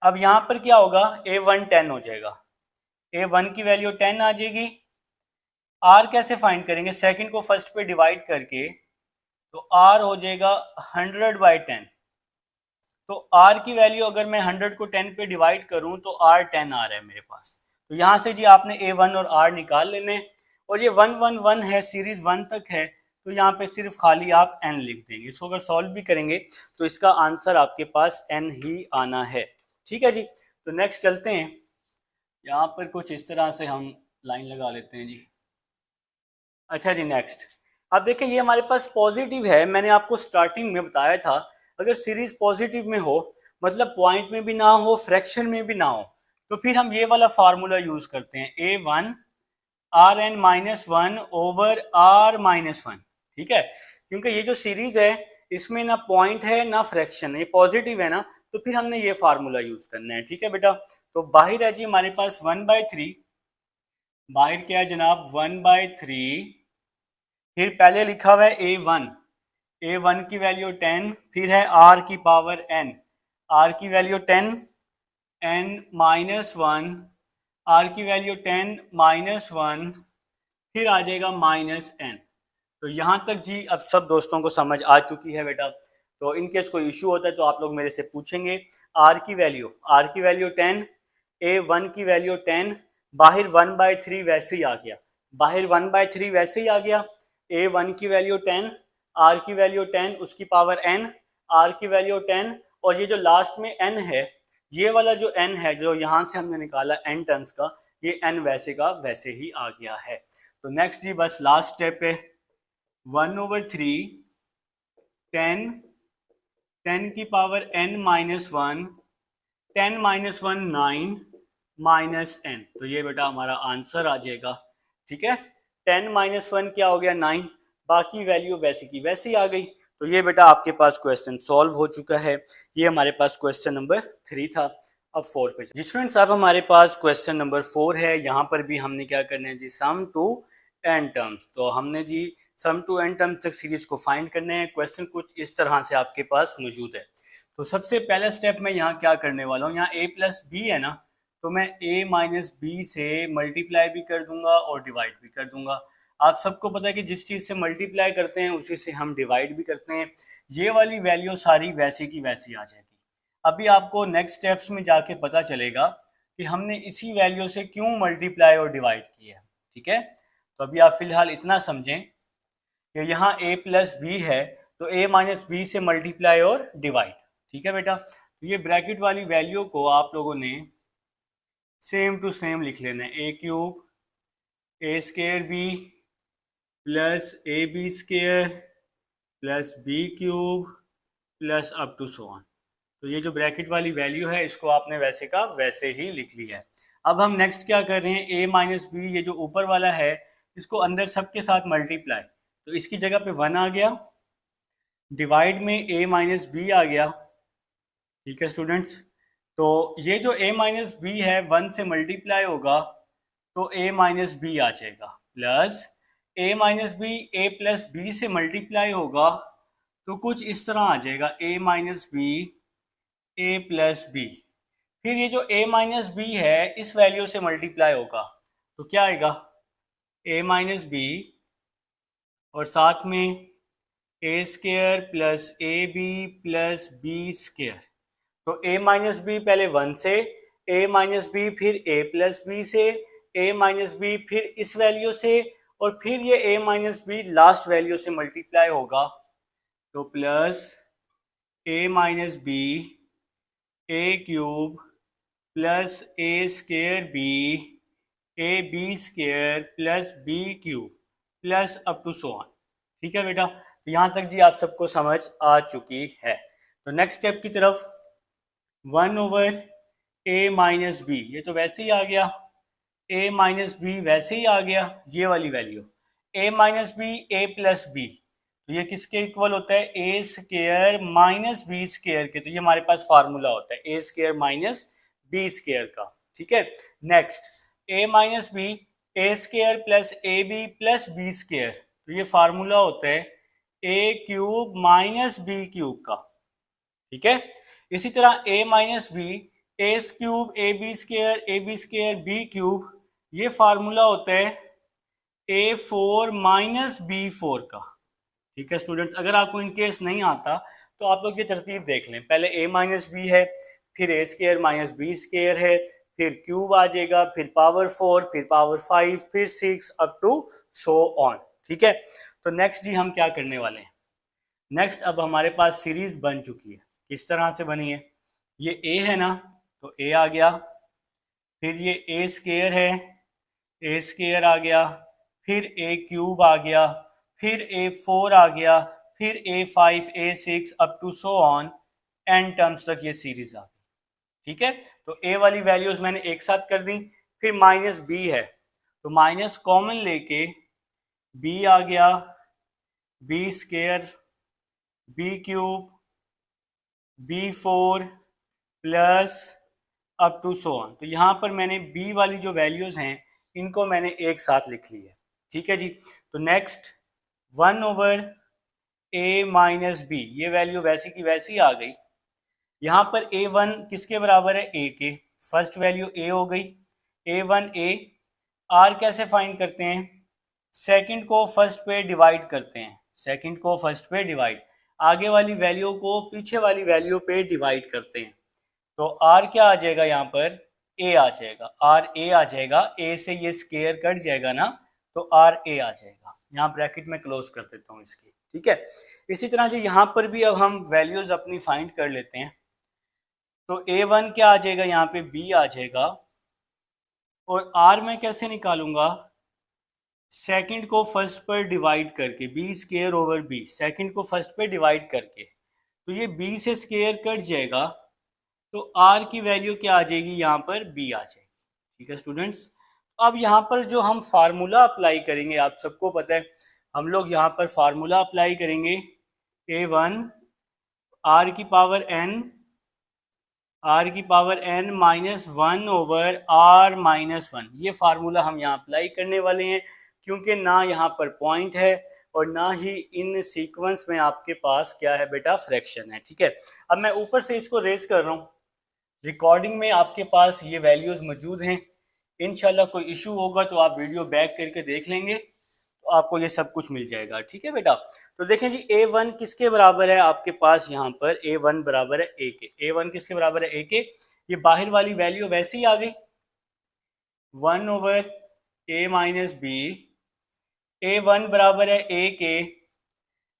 अब यहाँ पर क्या होगा, A1 10 हो जाएगा, A1 की वैल्यू 10 आ जाएगी। R कैसे फाइंड करेंगे, सेकंड को फर्स्ट पे डिवाइड करके, तो R हो जाएगा 100/10, तो R की वैल्यू अगर मैं 100 को 10 पे डिवाइड करूं तो R 10 आ रहा है मेरे पास। तो यहाँ से जी आपने A1 और R निकाल लेने, और ये 1 1 1 है, सीरीज 1 तक है, तो यहाँ पे सिर्फ खाली आप n लिख देंगे। इसको अगर सॉल्व भी करेंगे तो इसका आंसर आपके पास n ही आना है। ठीक है जी, तो नेक्स्ट चलते हैं, यहाँ पर कुछ इस तरह से हम लाइन लगा लेते हैं जी। अच्छा जी, नेक्स्ट अब देखिए ये हमारे पास पॉजिटिव है, मैंने आपको स्टार्टिंग में बताया था अगर सीरीज पॉजिटिव में हो, मतलब पॉइंट में भी ना हो, फ्रैक्शन में भी ना हो, तो फिर हम ये वाला फार्मूला यूज करते हैं, A1 Rn -1 ओवर R -1। ठीक है, क्योंकि ये जो सीरीज है इसमें ना पॉइंट है ना फ्रैक्शन है, ये पॉजिटिव है ना, तो फिर हमने ये फार्मूला यूज करना है। ठीक है बेटा, तो बाहर है जी हमारे पास 1/3, बाहर क्या है जनाब 1/3, फिर पहले लिखा हुआ है a1 की वैल्यू 10, फिर है r की पावर n, r की वैल्यू 10, n -1, r की वैल्यू 10 -1, फिर आ जाएगा -n। तो यहाँ तक जी अब सब दोस्तों को समझ आ चुकी है बेटा। तो इनकेस कोई इशू होता है तो आप लोग मेरे से पूछेंगे। r की वैल्यू 10, a1 की वैल्यू 10, बाहर 1/3 वैसे ही आ गया, बाहर 1/3 वैसे ही आ गया, a1 की वैल्यू 10, r की वैल्यू 10, उसकी पावर n, r की वैल्यू 10, और ये जो लास्ट में n है, ये वाला जो n है जो यहाँ से हमने निकाला n टर्म्स का, ये n वैसे का वैसे ही आ गया है। तो नेक्स्ट जी बस लास्ट स्टेप है, 1/3, 10 की पावर n -1, 10 -1 9 -n, तो ये बेटा हमारा आंसर आ जाएगा। ठीक है, 10 -1 क्या हो गया 9, बाकी वैल्यू वैसी की वैसी आ गई। तो ये बेटा आपके पास क्वेश्चन सॉल्व हो चुका है। ये हमारे पास क्वेश्चन नंबर 3 था। अब 4 पे जी स्टूडेंट्स, अब हमारे पास क्वेश्चन नंबर 4 है। यहाँ पर भी हमने क्या करना है जी, सम टू n टर्म्स। तो हमने जी सम टू n टर्म्स तक सीरीज को फाइंड करने हैं। क्वेश्चन कुछ इस तरह से आपके पास मौजूद है। तो सबसे पहला स्टेप मैं यहाँ क्या करने वाला हूँ, यहाँ a प्लस बी है ना, तो मैं a माइनस बी से मल्टीप्लाई भी कर दूंगा और डिवाइड भी कर दूंगा। आप सबको पता है कि जिस चीज़ से मल्टीप्लाई करते हैं उसी से हम डिवाइड भी करते हैं। ये वाली वैल्यू सारी वैसे की वैसी आ जाएगी। अभी आपको नेक्स्ट स्टेप्स में जाके पता चलेगा कि हमने इसी वैल्यू से क्यों मल्टीप्लाई और डिवाइड किया। ठीक है, तो अभी आप फिलहाल इतना समझें कि यहाँ a प्लस बी है, तो a माइनस बी से मल्टीप्लाई और डिवाइड। ठीक है बेटा, तो ये ब्रैकेट वाली वैल्यू को आप लोगों ने सेम टू सेम लिख लेना है, a³ a² b plus ab² plus b³ plus up to so on. तो ये जो ब्रैकेट वाली वैल्यू है इसको आपने वैसे का वैसे ही लिख लिया है। अब हम नेक्स्ट क्या कर रहे हैं, a माइनस बी, ये जो ऊपर वाला है इसको अंदर सबके साथ मल्टीप्लाई, तो इसकी जगह पे 1 आ गया, डिवाइड में a माइनस बी आ गया। ठीक है स्टूडेंट्स, तो ये जो a माइनस बी है 1 से मल्टीप्लाई होगा तो a माइनस बी आ जाएगा, plus a minus B a plus B से मल्टीप्लाई होगा तो कुछ इस तरह आ जाएगा, a minus B a plus B. फिर ये जो a माइनस बी है इस वैल्यू से मल्टीप्लाई होगा तो क्या आएगा, a माइनस बी और साथ में a² plus A B plus b²। तो a माइनस बी पहले 1 से, a माइनस बी फिर a प्लस बी से, a माइनस बी फिर इस वैल्यू से, और फिर ये a minus B last value से मल्टीप्लाई होगा तो plus a minus B a³ plus a² B ab² plus b³ plus up to so on. ठीक है बेटा, तो यहाँ तक जी आप सबको समझ आ चुकी है। तो नेक्स्ट स्टेप की तरफ, 1/a माइनस बी, ये तो वैसे ही आ गया, a माइनस बी वैसे ही आ गया, ये वाली value a minus B a plus B, तो ये किसके इक्वल होता है, a² माइनस b² के। तो ये हमारे पास फार्मूला होता है a² माइनस b² का। ठीक है, next a minus B a² plus ab plus b², तो ये फार्मूला होता है a³ माइनस b³ का। ठीक है, इसी तरह a minus B a³ ab² b³, ये फार्मूला होता है a4 माइनस b4 का। ठीक है स्टूडेंट्स, अगर आपको इनकेस नहीं आता तो आप लोग ये तरतीब देख लें, पहले a माइनस बी है, फिर a² माइनस b² है, फिर क्यूब आ जाएगा, फिर पावर 4, फिर पावर 5, फिर 6 अप टू सो ऑन। ठीक है, तो नेक्स्ट जी हम क्या करने वाले हैं, नेक्स्ट अब हमारे पास सीरीज बन चुकी है। किस तरह से बनी है, ये a है ना, तो a आ गया, फिर ये a² है, a² आ गया, फिर a³ आ गया, फिर a4 आ गया, फिर a5 a6 up to so on, n terms तक ये सीरीज आ गई। ठीक है, तो a वाली वैल्यूज मैंने एक साथ कर दी, फिर माइनस b है तो माइनस कॉमन लेके b आ गया, B square B cube b4 plus up to so on. तो यहाँ पर मैंने b वाली जो वैल्यूज़ हैं इनको मैंने एक साथ लिख ली है, ठीक है जी। तो नेक्स्ट 1/a माइनस बी, ये वैल्यू वैसी की वैसी आ गई। यहाँ पर a1 किसके बराबर है, a के, फर्स्ट वैल्यू a हो गई, a1 a। r कैसे फाइंड करते हैं, सेकंड को फर्स्ट पे डिवाइड करते हैं, सेकंड को फर्स्ट पे डिवाइड, आगे वाली वैल्यू को पीछे वाली वैल्यू पे डिवाइड करते हैं। तो r क्या आ जाएगा, यहाँ पर a आ जाएगा, r a आ जाएगा, a से ये स्केयर कट जाएगा ना, तो r a आ जाएगा। यहाँ ब्रैकेट में क्लोज कर देता हूँ इसकी, ठीक है। इसी तरह जो यहाँ पर भी अब हम वैल्यूज अपनी फाइंड कर लेते हैं। तो a1 क्या आ जाएगा, यहाँ पे b आ जाएगा, और r मैं कैसे निकालूंगा, सेकंड को फर्स्ट पर डिवाइड करके, B square over B, second को फर्स्ट पे डिवाइड करके, तो ये b से स्केयर कट जाएगा, तो r की वैल्यू क्या आ जाएगी, यहाँ पर b आ जाएगी, ठीक है स्टूडेंट्स। अब यहाँ पर जो हम फार्मूला अप्लाई करेंगे, आप सबको पता है हम लोग यहाँ पर फार्मूला अप्लाई करेंगे, a1 r की पावर n -1 ओवर r -1, ये फार्मूला हम यहाँ अप्लाई करने वाले हैं, क्योंकि ना यहाँ पर पॉइंट है और ना ही इन सीक्वेंस में आपके पास क्या है बेटा, फ्रैक्शन है, ठीक है। अब मैं ऊपर से इसको रेज कर रहा हूँ, रिकॉर्डिंग में आपके पास ये वैल्यूज मौजूद हैं। इंशाल्लाह कोई इशू होगा तो आप वीडियो बैक करके देख लेंगे, तो आपको ये सब कुछ मिल जाएगा, ठीक है बेटा। तो देखें जी, a1 किसके बराबर है आपके पास, यहाँ पर a1 बराबर है a के, a1 किसके बराबर है, a के। ये बाहर वाली वैल्यू वैसे ही आ गई, 1/a माइनस बी, a1 बराबर है a के,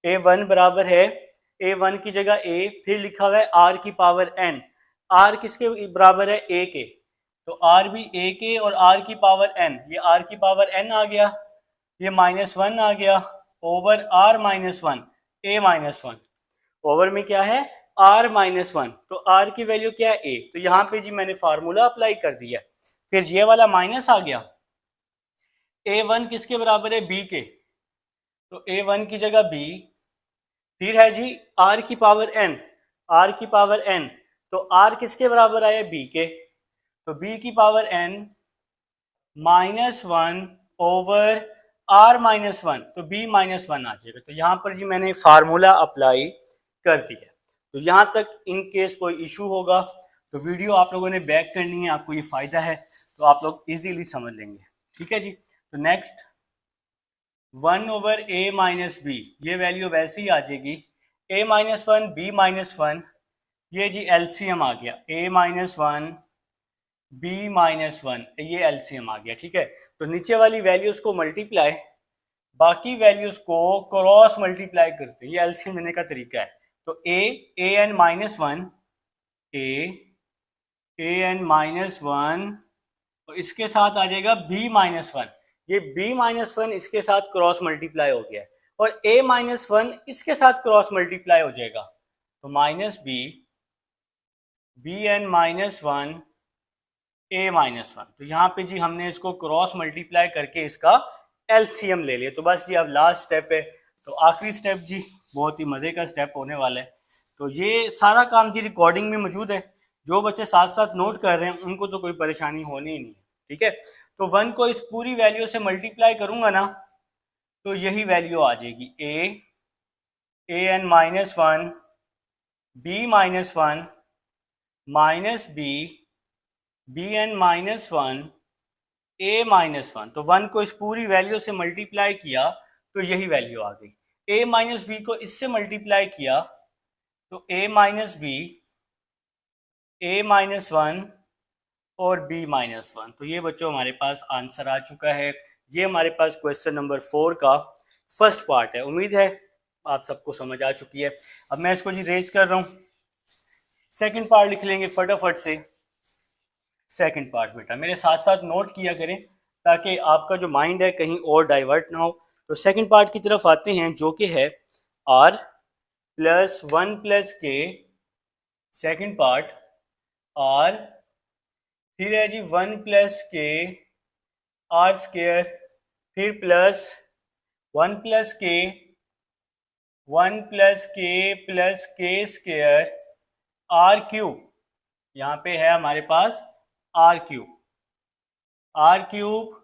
a1 बराबर है, a1 की जगह a, फिर लिखा हुआ है r की पावर n, r किसके बराबर है, a के, तो r भी a के और r की पावर n, ये r की पावर n आ गया, ये -1 आ गया, ओवर r -1, a -1, ओवर में क्या है, r -1, तो r की वैल्यू क्या है, a। तो यहाँ पे जी मैंने फार्मूला अप्लाई कर दिया, फिर ये वाला माइनस आ गया, a1 किसके बराबर है, b के, तो a1 की जगह b, फिर है जी r की पावर n, r की पावर n, तो r किसके बराबर आया, b के, तो b की पावर n -1 ओवर r -1, तो b -1 आ जाएगा। तो यहाँ पर जी मैंने फार्मूला अप्लाई कर दिया। तो यहाँ तक इन केस कोई इशू होगा तो वीडियो आप लोगों ने बैक करनी है, आपको ये फ़ायदा है तो आप लोग इजीली समझ लेंगे, ठीक है जी। तो नेक्स्ट 1/a माइनस बी, ये वैल्यू वैसे ही आ जाएगी, a -1 b -1, ये जी एलसीएम आ गया, a -1 b -1, ये एलसीएम आ गया, ठीक है। तो नीचे वाली वैल्यूज को मल्टीप्लाई, बाकी वैल्यूज को क्रॉस मल्टीप्लाई करते हैं, ये एलसीएम लेने का तरीका है। तो an -1, an -1 और इसके साथ आ जाएगा b -1, ये b -1 इसके साथ क्रॉस मल्टीप्लाई हो गया है, और a -1 इसके साथ क्रॉस मल्टीप्लाई हो जाएगा, तो -bn -1 a -1। तो यहाँ पे जी हमने इसको क्रॉस मल्टीप्लाई करके इसका एलसीएम ले लिया। तो बस जी अब लास्ट स्टेप है, तो आखिरी स्टेप जी बहुत ही मज़े का स्टेप होने वाला है। तो ये सारा काम जी रिकॉर्डिंग में मौजूद है, जो बच्चे साथ साथ नोट कर रहे हैं उनको तो कोई परेशानी होनी ही नहीं है, ठीक है। तो 1 को इस पूरी वैल्यू से मल्टीप्लाई करूंगा ना, तो यही वैल्यू आ जाएगी, an -1 b -1 minus bn -1 a -1। तो 1 को इस पूरी वैल्यू से मल्टीप्लाई किया तो यही वैल्यू आ गई। a माइनस बी को इससे मल्टीप्लाई किया तो a माइनस बी, a -1 और b -1। तो ये बच्चों हमारे पास आंसर आ चुका है। ये हमारे पास क्वेश्चन नंबर 4 का फर्स्ट पार्ट है। उम्मीद है आप सबको समझ आ चुकी है। अब मैं इसको जी रेज कर रहा हूँ, सेकंड पार्ट लिख लेंगे फटाफट से। सेकंड पार्ट बेटा मेरे साथ साथ नोट किया करें ताकि आपका जो माइंड है कहीं और डाइवर्ट ना हो। तो सेकंड पार्ट की तरफ आते हैं, जो कि है r प्लस 1 प्लस के, सेकंड पार्ट r, फिर है जी 1 प्लस के r स्क्वायर, फिर प्लस 1 प्लस के 1 plus K square R cube, यहाँ पे है हमारे पास r cube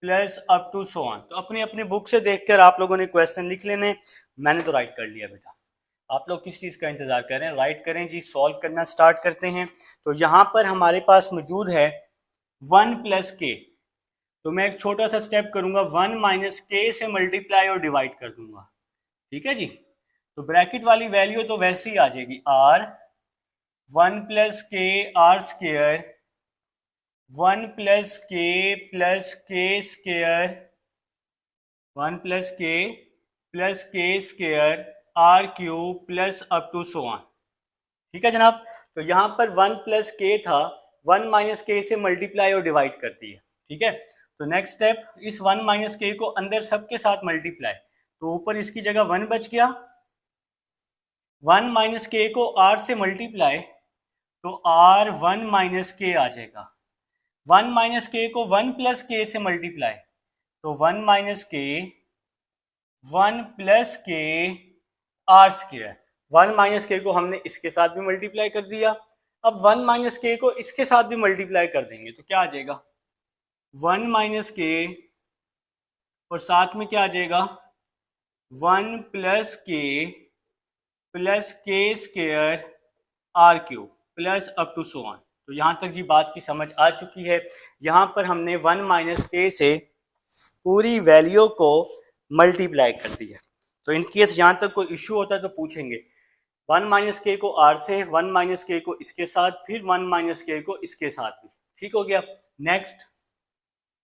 plus up to so on. तो अपनी अपनी बुक से देखकर आप लोगों ने क्वेश्चन लिख लेने, मैंने तो राइट कर लिया बेटा। आप लोग किस चीज़ का इंतजार कर रहे हैं? राइट करें जी, सॉल्व करना स्टार्ट करते हैं। तो यहाँ पर हमारे पास मौजूद है 1 प्लस के, तो मैं एक छोटा सा स्टेप करूंगा, 1 माइनस के से मल्टीप्लाई और डिवाइड कर दूंगा। ठीक है जी। तो ब्रैकेट वाली वैल्यू तो वैसे ही आ जाएगी, R 1 plus K R square 1 plus K square 1 plus K square R cube plus up to so on. ठीक है जनाब। तो यहाँ पर 1 प्लस के था, 1 माइनस के से मल्टीप्लाई और डिवाइड कर दिए। ठीक है। तो नेक्स्ट स्टेप, इस 1 माइनस के को अंदर सबके साथ मल्टीप्लाई, तो ऊपर इसकी जगह 1 बच गया। 1 माइनस के को आर से मल्टीप्लाई, तो आर 1 माइनस के आ जाएगा। 1 माइनस के को 1 प्लस के से मल्टीप्लाई, तो 1 माइनस के 1 plus K R square. 1 minus के को हमने इसके साथ भी मल्टीप्लाई कर दिया, अब 1 माइनस के को इसके साथ भी मल्टीप्लाई कर देंगे, तो क्या आ जाएगा 1 माइनस के और साथ में क्या आ जाएगा 1 plus K square R cube plus up to so on. तो यहाँ तक जी बात की समझ आ चुकी है। यहाँ पर हमने 1 माइनस के से पूरी वैल्यू को मल्टीप्लाई कर दिया। तो इन केस यहाँ तक कोई इश्यू होता है तो पूछेंगे, 1 माइनस के को आर से, 1 माइनस के को इसके साथ, फिर 1 माइनस के को इसके साथ भी। ठीक हो गया। नेक्स्ट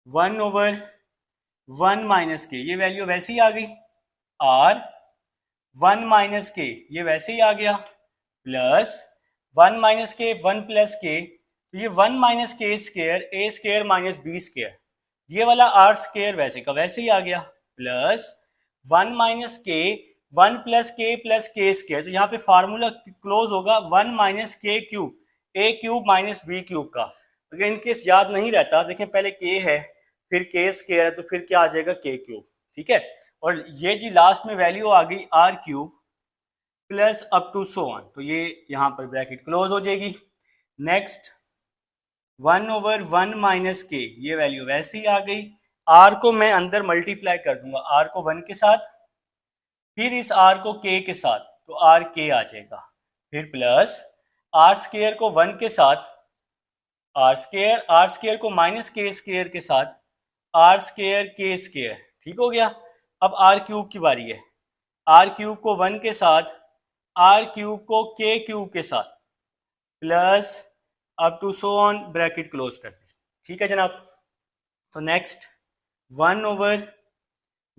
1 ओवर 1 माइनस के, ये वैल्यू वैसे ही आ गई, आर 1 माइनस के ये वैसे ही आ गया, प्लस 1 माइनस के 1 प्लस के, तो ये 1 माइनस के स्क्वायर ए स्क्वायर माइनस बी स्क्वायर, ये वाला आर स्क्वायर वैसे का वैसे ही आ गया, प्लस 1 माइनस के 1 प्लस के स्क्वायर, तो यहाँ पे फार्मूला क्लोज होगा 1 माइनस के क्यूब ए क्यूब माइनस बी क्यूब का। अगर इनकेस याद नहीं रहता, देखें पहले के है फिर के स्क्वायर है, तो फिर क्या आ जाएगा के क्यूब। ठीक है। और ये जी लास्ट में वैल्यू आ गई R cube plus up to so on, तो ये यहाँ पर ब्रैकेट क्लोज हो जाएगी। नेक्स्ट 1 ओवर 1 माइनस के, ये वैल्यू वैसे ही आ गई, आर को मैं अंदर मल्टीप्लाई कर दूंगा, आर को 1 के साथ, फिर इस आर को के के साथ, तो आर के आ जाएगा, फिर प्लस आर स्क्वायर को 1 के साथ, आर स्क्वायर को माइनस के स्क्वायर के साथ, आर स्क्वायर के स्क्वायर। ठीक हो गया। अब आर क्यूब की बारी है, आर क्यूब को 1 के साथ, आर क्यूब को के क्यूब के साथ, plus up to so on, bracket close कर दी। ठीक है जनाब। तो नेक्स्ट 1 ओवर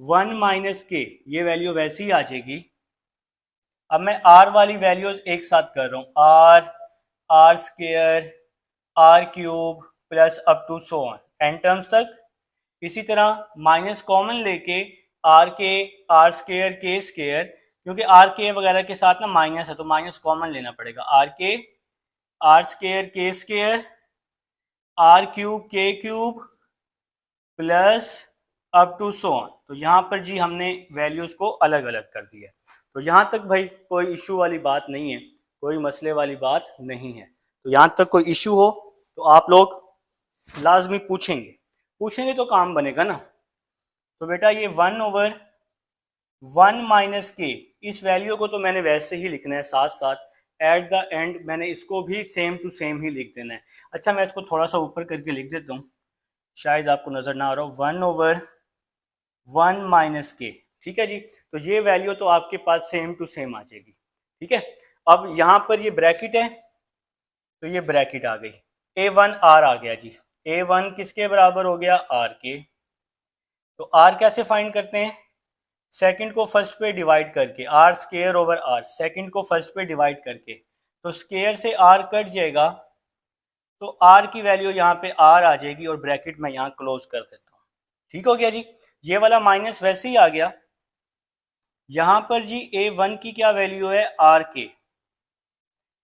1 माइनस के, ये वैल्यू वैसे ही आ जाएगी। अब मैं आर वाली वैल्यूज एक साथ कर रहा हूँ, R square R cube plus up to so on N terms तक। इसी तरह माइनस कॉमन लेके आर स्क्वायर के स्क्वायर, क्योंकि आर के वगैरह के साथ ना माइनस है तो माइनस कॉमन लेना पड़ेगा, R square K square R cube K cube plus up to so on. तो यहाँ पर जी हमने वैल्यूज को अलग अलग कर दिया। तो यहाँ तक भाई कोई इशू वाली बात नहीं है, कोई मसले वाली बात नहीं है। तो यहाँ तक कोई इशू हो तो आप लोग लाजमी पूछेंगे तो काम बनेगा ना। तो बेटा ये 1 ओवर 1 माइनस के, इस वैल्यू को तो मैंने वैसे ही लिखना है, साथ साथ एट द एंड मैंने इसको भी सेम टू सेम ही लिख देना है। अच्छा मैं इसको थोड़ा सा ऊपर करके लिख देता हूँ, शायद आपको नजर ना आ रहा हो, 1 ओवर 1 माइनस के। ठीक है जी। तो ये वैल्यू तो आपके पास सेम टू सेम आ जाएगी। ठीक है। अब यहाँ पर ये ब्रैकेट है, तो ये ब्रैकेट आ गई, A1 R आ गया जी, A1 किसके बराबर हो गया, R के। तो R कैसे फाइंड करते हैं, सेकंड को फर्स्ट पे डिवाइड करके, R square over R, second को फर्स्ट पे डिवाइड करके, तो स्क्वायर से R कट जाएगा, तो R की वैल्यू यहाँ पे R आ जाएगी और ब्रैकेट में यहाँ क्लोज कर देता हूँ। ठीक हो गया जी। ये वाला माइनस वैसे ही आ गया। यहाँ पर जी A1 की क्या वैल्यू है, R के,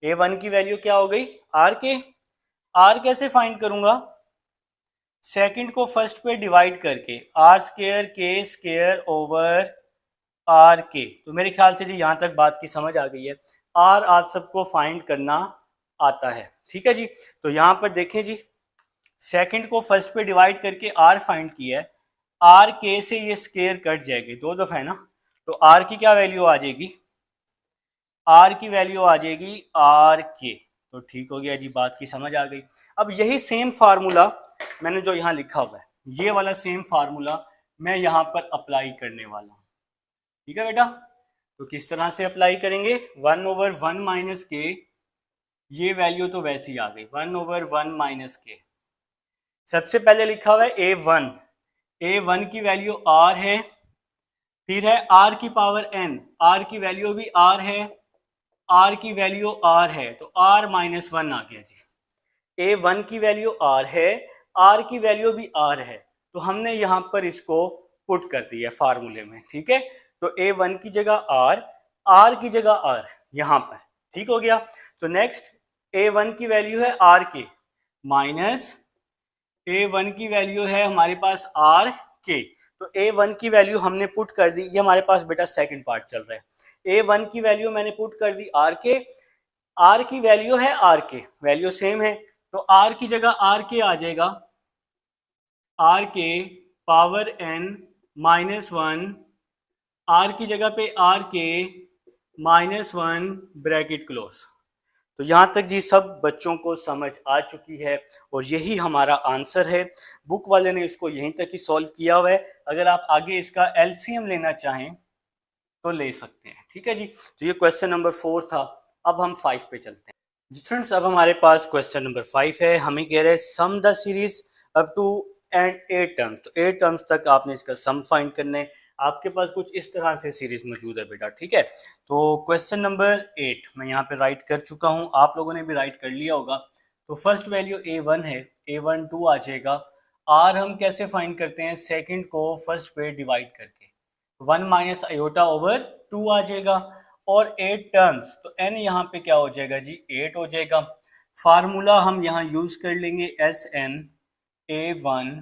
A1 की वैल्यू क्या हो गई, R के। R कैसे फाइंड करूंगा, सेकंड को फर्स्ट पे डिवाइड करके, are square K square over are के। तो मेरे ख्याल से जी यहाँ तक बात की समझ आ गई है। आर आप सबको फाइंड करना आता है, ठीक है जी। तो यहाँ पर देखें जी, सेकंड को फर्स्ट पे डिवाइड करके आर फाइंड किया है। आर के से ये स्केयर कट जाएगी, दो दफा है ना, तो आर की क्या वैल्यू आ जाएगी, आर की वैल्यू आ जाएगी आर के। तो ठीक हो गया जी, बात की समझ आ गई। अब यही सेम फार्मूला मैंने जो यहाँ लिखा हुआ है, ये वाला सेम फार्मूला मैं यहाँ पर अप्लाई करने वाला हूँ, ठीक है बेटा। तो किस तरह से अप्लाई करेंगे, 1/1 माइनस के, ये वैल्यू तो वैसे ही आ गई, 1/1 माइनस के। सबसे पहले लिखा हुआ है a1, a1 की वैल्यू r है, फिर है r की पावर n, r की वैल्यू भी r है, r की वैल्यू r है, तो r -1 आ गया जी। a1 की वैल्यू r है, r की वैल्यू भी r है, तो हमने यहां पर इसको पुट कर दिया फार्मूले में, ठीक है। तो a1 की जगह r, r की जगह r यहां पर, ठीक हो गया। तो नेक्स्ट a1 की वैल्यू है r के, माइनस a1 की वैल्यू है हमारे पास r के। तो a1 की वैल्यू हमने पुट कर दी, ये हमारे पास बेटा सेकंड पार्ट चल रहा है। a1 की वैल्यू मैंने पुट कर दी r के, r की वैल्यू है r के, वैल्यू सेम है, तो r की जगह r के आ जाएगा, r के पावर n -1, r की जगह पे r के -1 ब्रैकेट क्लोज। तो यहाँ तक जी सब बच्चों को समझ आ चुकी है और यही हमारा आंसर है। बुक वाले ने इसको यहीं तक ही सॉल्व किया हुआ है, अगर आप आगे इसका एलसीएम लेना चाहें तो ले सकते हैं, ठीक है जी। तो ये क्वेश्चन नंबर 4 था। अब हम 5 पे चलते हैं जी फ्रेंड्स। अब हमारे पास क्वेश्चन नंबर 5 है, हमें कह रहे हैं sum the series up to and 8 terms. तो 8 टर्म्स तक आपने इसका सम फाइंड करना है। आपके पास कुछ इस तरह से सीरीज मौजूद है बेटा, ठीक है। तो क्वेश्चन नंबर 8 मैं यहाँ पे राइट कर चुका हूँ, आप लोगों ने भी राइट कर लिया होगा। तो फर्स्ट वैल्यू a1 है, a1 2 आ जाएगा। r हम कैसे फाइंड करते हैं, सेकंड को फर्स्ट पे डिवाइड करके, 1 माइनस आयोटा ओवर 2 आ जाएगा। और 8 टर्म्स, तो n यहाँ पे क्या हो जाएगा जी, 8 हो जाएगा। फार्मूला हम यहाँ यूज कर लेंगे SN a1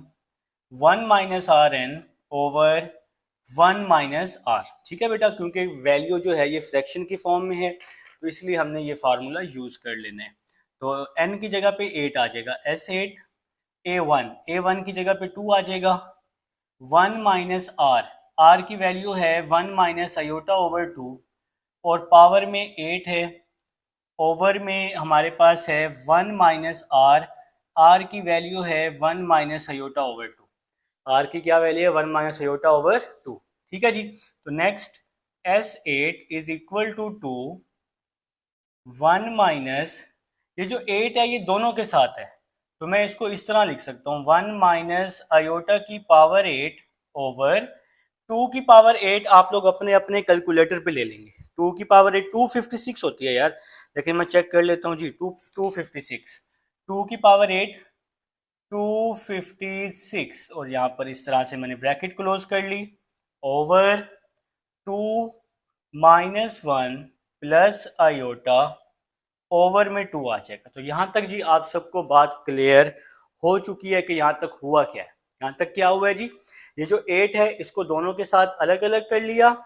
1 minus are N over 1 minus R, ठीक है बेटा। क्योंकि वैल्यू जो है ये फ्रैक्शन की फॉर्म में है, तो इसलिए हमने ये फार्मूला यूज कर लेना है। तो n की जगह पे 8 आ जाएगा, S8 a1 की जगह पे 2 आ जाएगा, 1 माइनस आर, आर की वैल्यू है 1 माइनस आयोटा ओवर 2 और पावर में 8 है, ओवर में हमारे पास है 1 माइनस आर, आर की वैल्यू है 1 माइनस आयोटा ओवर 2, आर की क्या वैल्यू है 1 माइनस आयोटा ओवर 2, ठीक है जी। तो next S8 is equal to 1 minus, ये जो 8 है ये दोनों के साथ है, तो मैं इसको इस तरह लिख सकता हूँ 1 माइनस आयोटा की पावर 8 ओवर 2 की पावर 8। आप लोग अपने अपने कैलकुलेटर पे ले लेंगे, 2 की पावर 8 256 होती है यार, लेकिन मैं चेक कर लेता हूँ जी, 256, 2 की पावर 8 256, और यहाँ पर इस तरह से मैंने ब्रैकेट क्लोज कर ली, over 2 minus 1 plus iota over में 2 आ जाएगा। तो यहाँ तक जी आप सबको बात क्लियर हो चुकी है कि यहाँ तक हुआ क्या है। यहाँ तक क्या हुआ है जी, ये जो 8 है इसको दोनों के साथ अलग अलग कर लिया,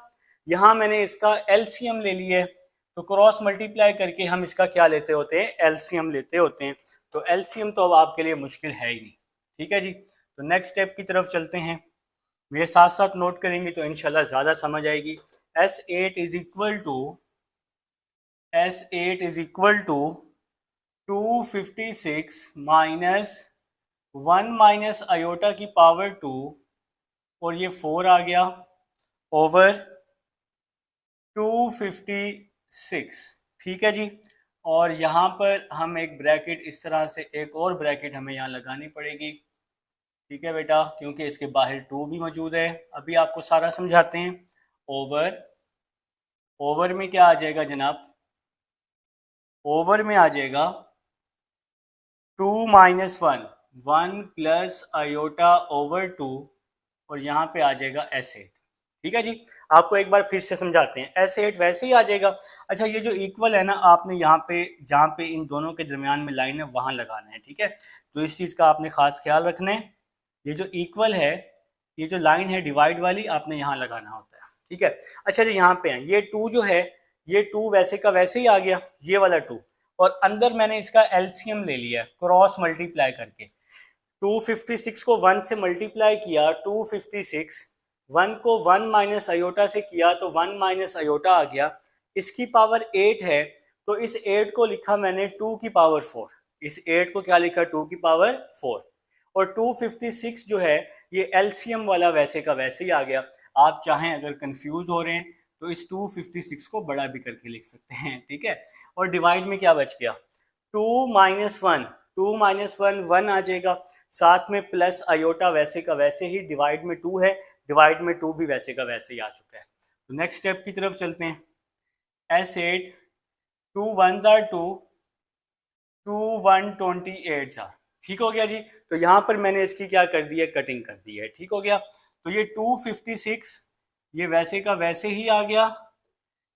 यहाँ मैंने इसका एलसीएम ले लिया है, तो क्रॉस मल्टीप्लाई करके हम इसका क्या लेते होते हैं, एलसीएम लेते होते हैं। तो एलसीएम तो अब आपके लिए मुश्किल है ही नहीं, ठीक है जी। तो नेक्स्ट स्टेप की तरफ चलते हैं, मेरे साथ साथ नोट करेंगे तो इंशाल्लाह ज़्यादा समझ आएगी। S8 is equal to S8 is equal to 256 minus 1 minus iota की पावर 2 और ये 4 आ गया ओवर 256, ठीक है जी। और यहाँ पर हम एक ब्रैकेट इस तरह से, एक और ब्रैकेट हमें यहाँ लगानी पड़ेगी, ठीक है बेटा, क्योंकि इसके बाहर 2 भी मौजूद है। अभी आपको सारा समझाते हैं। ओवर में क्या आ जाएगा जनाब, ओवर में आ जाएगा 2 माइनस 1 प्लस आयोटा ओवर 2 और यहाँ पे आ जाएगा S8, ठीक है जी। आपको एक बार फिर से समझाते हैं, S8 वैसे ही आ जाएगा। अच्छा, ये जो इक्वल है ना, आपने यहाँ पे जहाँ पे इन दोनों के दरमियान में लाइन है वहाँ लगाना है, ठीक है। तो इस चीज़ का आपने खास ख्याल रखना है, ये जो इक्वल है, ये जो लाइन है डिवाइड वाली, आपने यहाँ लगाना होता है, ठीक है। अच्छा जी यहाँ पे है, ये 2 जो है ये 2 वैसे का वैसे ही आ गया, ये वाला 2, और अंदर मैंने इसका एलसीएम ले लिया क्रॉस मल्टीप्लाई करके। 256 को 1 से मल्टीप्लाई किया 256, 1 को 1 माइनस अयोटा से किया तो 1 माइनस अयोटा आ गया। इसकी पावर 8 है तो इस 8 को लिखा मैंने 2 की पावर 4, इस 8 को क्या लिखा 2 की पावर 4, और 256 जो है ये एलसीएम वाला वैसे का वैसे ही आ गया। आप चाहें अगर कंफ्यूज हो रहे हैं तो इस 256 को बड़ा भी करके लिख सकते हैं, ठीक है। और डिवाइड में क्या बच गया 2 माइनस 1, 2 माइनस 1 1 आ जाएगा, साथ में प्लस अयोटा वैसे का वैसे ही, डिवाइड में 2 है, डिवाइड में 2 भी वैसे का वैसे ही आ चुका है। तो नेक्स्ट स्टेप की तरफ चलते हैं। S8 2 1s are 2, 2 128s are, ठीक हो गया जी। तो यहाँ पर मैंने इसकी क्या कर दी है कटिंग कर दी है, ठीक हो गया। तो ये 256 ये वैसे का वैसे ही आ गया,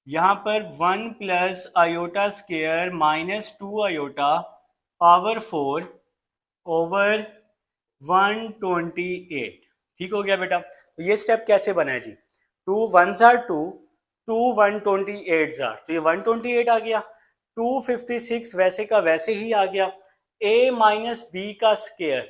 यहाँ पर 1 plus iota square minus 2 iota power 4 over 128, ठीक हो गया बेटा। तो ये स्टेप कैसे बना है जी, 2 1s are 2, 2 128s are, तो ये 128 आ गया, 256 वैसे का वैसे ही आ गया, a माइनस बी का स्क्वायर,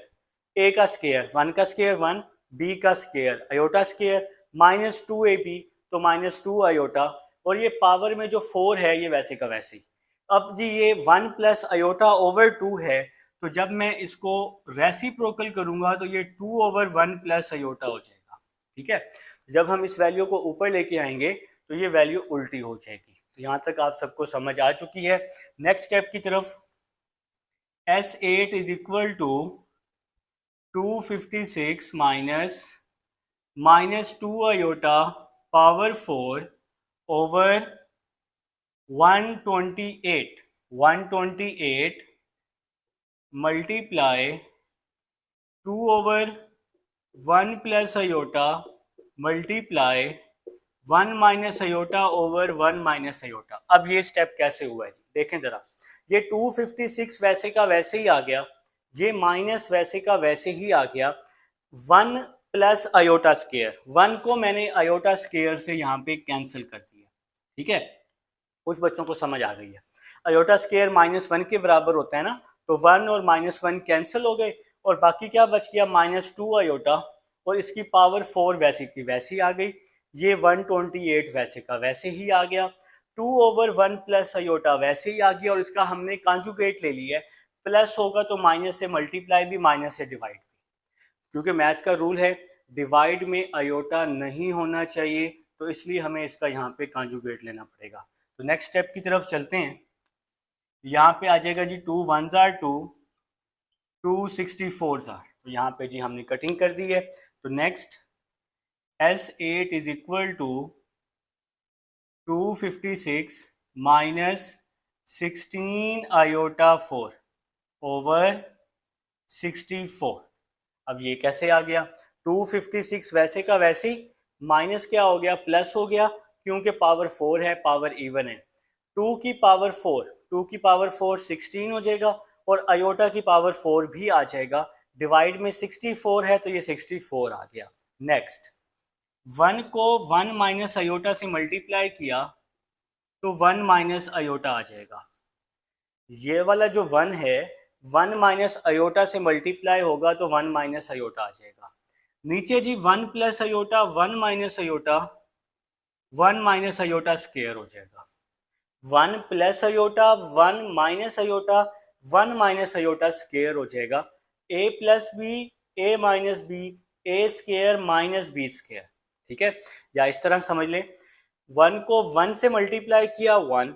a का स्क्वायर 1 का स्क्वायर 1, b का square iota square minus 2ab, तो माइनस 2 अयोटा, और ये पावर में जो 4 है ये वैसे का वैसे ही। अब जी ये 1 प्लस अयोटा ओवर 2 है, तो जब मैं इसको रेसिप्रोकल करूंगा तो ये 2 ओवर 1 प्लस अयोटा हो जाएगा, ठीक है। जब हम इस वैल्यू को ऊपर लेके आएंगे तो ये वैल्यू उल्टी हो जाएगी। तो यहाँ तक आप सबको समझ आ चुकी है। नेक्स्ट स्टेप की तरफ, S8 is equal to 256 minus 2 iota power 4 over 128 multiply 2 over 1 plus iota multiply 1 minus iota over 1 minus iota. अब ये स्टेप कैसे हुआ है जी, देखें जरा, ये 256 वैसे का वैसे ही आ गया, ये माइनस वैसे का वैसे ही आ गया, 1 प्लस अयोटा स्क्वायर, 1 को मैंने अयोटा स्क्वायर से यहाँ पे कैंसिल कर दिया, ठीक है। कुछ बच्चों को समझ आ गई है, अयोटा स्क्वायर -1 के बराबर होता है ना, तो 1 और -1 कैंसिल हो गए और बाकी क्या बच गया -2 अयोटा, और इसकी पावर 4 वैसे की वैसी आ गई, ये 128 वैसे का वैसे ही आ गया, 2 ओवर 1 प्लस अयोटा वैसे ही आ गया, और इसका हमने कॉन्जुगेट ले लिया है, प्लस होगा तो माइनस से मल्टीप्लाई भी, माइनस से डिवाइड भी, क्योंकि मैथ का रूल है डिवाइड में अयोटा नहीं होना चाहिए, तो इसलिए हमें इसका यहाँ पे कॉन्जुगेट लेना पड़ेगा। तो नेक्स्ट स्टेप की तरफ चलते हैं। यहाँ पे आ जाएगा जी 2 1s are 2, 2 64s are, तो यहाँ पे जी हमने कटिंग कर दी है। तो next S8 is equal to 256 minus 16 iota 4 over 64। अब ये कैसे आ गया, 256 वैसे का वैसे ही, माइनस क्या हो गया प्लस हो गया, क्योंकि पावर 4 है, पावर इवन है, 2 की पावर 4, 2 की पावर 4 16 हो जाएगा, और अयोटा की पावर 4 भी आ जाएगा, डिवाइड में 64 है तो ये 64 आ गया। नेक्स्ट 1 को 1 माइनस अयोटा से मल्टीप्लाई किया तो 1 माइनस अयोटा आ जाएगा, ये वाला जो 1 है 1 माइनस अयोटा से मल्टीप्लाई होगा तो 1 माइनस अयोटा आ जाएगा। नीचे जी 1 plus iota 1 minus iota, 1 minus iota square हो जाएगा, 1 plus iota 1 minus iota, 1 minus iota square हो जाएगा, a plus B A minus B A square minus B square, ठीक है। या इस तरह समझ लें, 1 को 1 से मल्टीप्लाई किया 1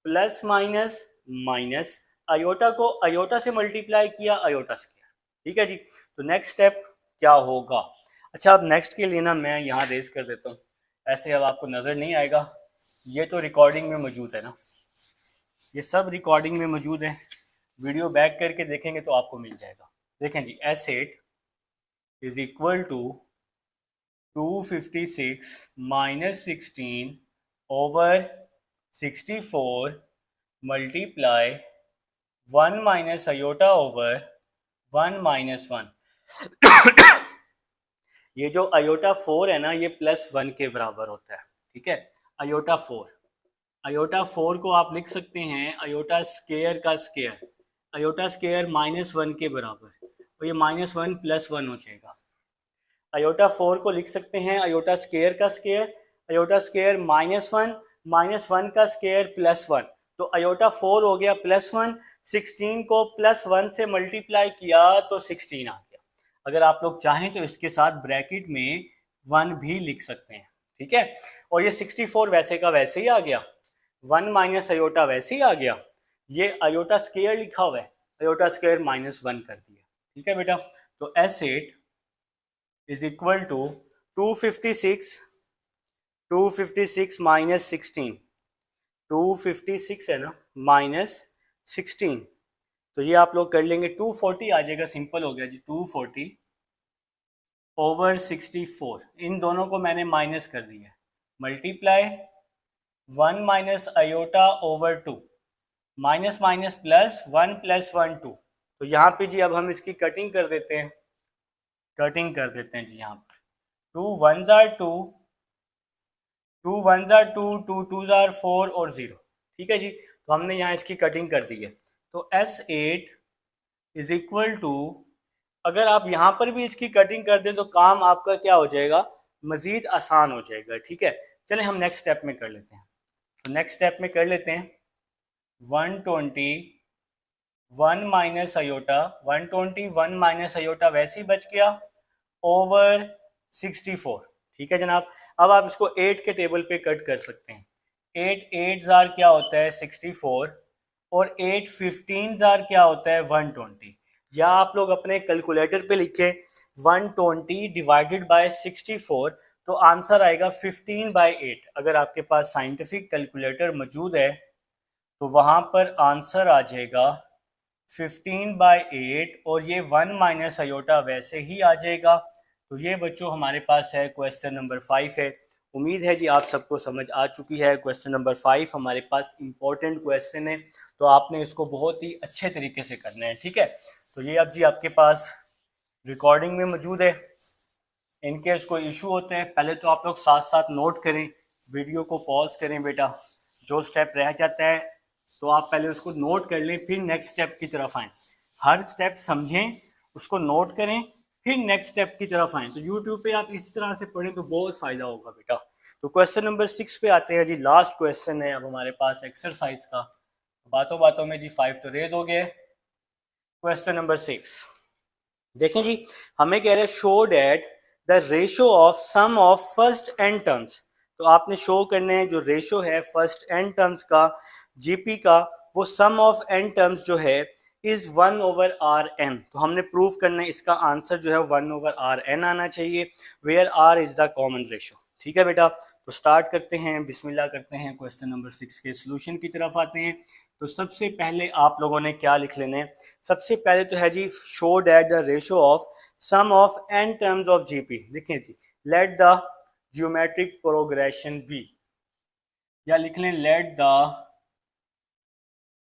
प्लस माइनस माइनस, अयोटा को अयोटा से मल्टीप्लाई किया अयोटा स्क्वायर, ठीक है जी। तो नेक्स्ट स्टेप क्या होगा, अच्छा अब नेक्स्ट के लिए ना मैं यहाँ रेज कर देता हूँ, ऐसे अब आपको नज़र नहीं आएगा, ये तो रिकॉर्डिंग में मौजूद है ना, ये सब रिकॉर्डिंग में मौजूद है, वीडियो बैक करके देखेंगे तो आपको मिल जाएगा। देखें जी S8 is equal to 256 minus 16 over 64 multiply 1 minus iota over 1 minus 1। ये जो आयोटा 4 है ना, ये +1 के बराबर होता है, ठीक है। आयोटा 4 को आप लिख सकते हैं आयोटा स्केयर का स्केयर, आयोटा स्केयर -1 के बराबर, और ये -1 +1 हो जाएगा। आयोटा 4 को लिख सकते हैं आयोटा स्केयर का स्केयर, आयोटा स्केयर -1 का स्केयर +1, तो आयोटा 4 हो गया +1, 16 को +1 से मल्टीप्लाई किया तो 16 आ गया। अगर आप लोग चाहें तो इसके साथ ब्रैकेट में 1 भी लिख सकते हैं, ठीक है। और ये 64 वैसे का वैसे ही आ गया, 1 माइनस आयोटा वैसे ही आ गया, ये आयोटा स्केयर लिखा हुआ है, आयोटा स्केयर -1 कर दिया, ठीक है बेटा। तो S8 is equal to 256 minus 16, 256 है ना -16, तो ये आप लोग कर लेंगे 240 आ जाएगा, सिंपल हो गया जी। 240 ओवर 64, इन दोनों को मैंने माइनस कर दिया, multiply 1 minus iota over 2, minus minus plus 1 + 1 2, तो यहाँ पे जी अब हम इसकी कटिंग कर देते हैं, जी। यहाँ पर 2 1s are 2, 2 1s are 2, 2 2s are 4 और 0, ठीक है जी। तो हमने यहाँ इसकी कटिंग कर दी है, तो S8 इज इक्वल टू, अगर आप यहाँ पर भी इसकी कटिंग कर दें तो काम आपका क्या हो जाएगा, मजीद आसान हो जाएगा, ठीक है। चलें हम नेक्स्ट स्टेप में कर लेते हैं, तो नेक्स्ट स्टेप में कर लेते हैं 121 माइनस आयोटा, 121 माइनस आयोटा वैसे ही बच गया ओवर 64, ठीक है जनाब। अब आप इसको 8 के टेबल पे कट कर सकते हैं, 8 8 जार क्या होता है 64, और 8 15 जार क्या होता है 120, या आप लोग अपने कैलकुलेटर पे लिखें 120 डिवाइडेड बाय 64, तो आंसर आएगा 15/8। अगर आपके पास साइंटिफिक कैलकुलेटर मौजूद है तो वहां पर आंसर आ जाएगा 15/8, और ये 1 माइनस आयोटा वैसे ही आ जाएगा। तो ये बच्चों हमारे पास है क्वेश्चन नंबर 5 है। उम्मीद है जी आप सबको समझ आ चुकी है। क्वेश्चन नंबर 5 हमारे पास इंपॉर्टेंट क्वेश्चन है, तो आपने इसको बहुत ही अच्छे तरीके से करना है, ठीक है। तो ये अब जी आपके पास रिकॉर्डिंग में मौजूद है। इनकेस कोई इशू होते हैं पहले तो आप लोग साथ साथ नोट करें, वीडियो को पॉज करें बेटा, जो स्टेप रह जाता है तो आप पहले उसको नोट कर लें, फिर नेक्स्ट स्टेप की तरफ आएँ। हर स्टेप समझें, उसको नोट करें, फिर नेक्स्ट स्टेप की तरफ आएँ। तो यूट्यूब पे आप इस तरह से पढ़ें तो बहुत फ़ायदा होगा बेटा। तो क्वेश्चन नंबर 6 पे आते हैं जी, लास्ट क्वेश्चन है अब हमारे पास एक्सरसाइज का। बातों बातों में जी 5 तो रेज हो गए। क्वेश्चन नंबर 6 देखें जी, हमें कह रहे हैं show that the ratio of sum of first N terms. तो आपने शो करने हैं जो रेशो है फर्स्ट एन टर्म्स का जीपी का, वो सम ऑफ एन टर्म्स जो है इज 1/Rn। तो हमने प्रूव करना है इसका आंसर जो है 1/Rn आना चाहिए, where R is the common ratio, ठीक है बेटा। तो स्टार्ट करते हैं, बिस्मिल्लाह करते हैं, क्वेश्चन नंबर 6 के सोल्यूशन की तरफ आते हैं। तो सबसे पहले आप लोगों ने क्या लिख लेना है, सबसे पहले तो है जी show that the ratio of sum of n terms of GP. लिखें जी let the geometric progression be, या लिख लें लेट द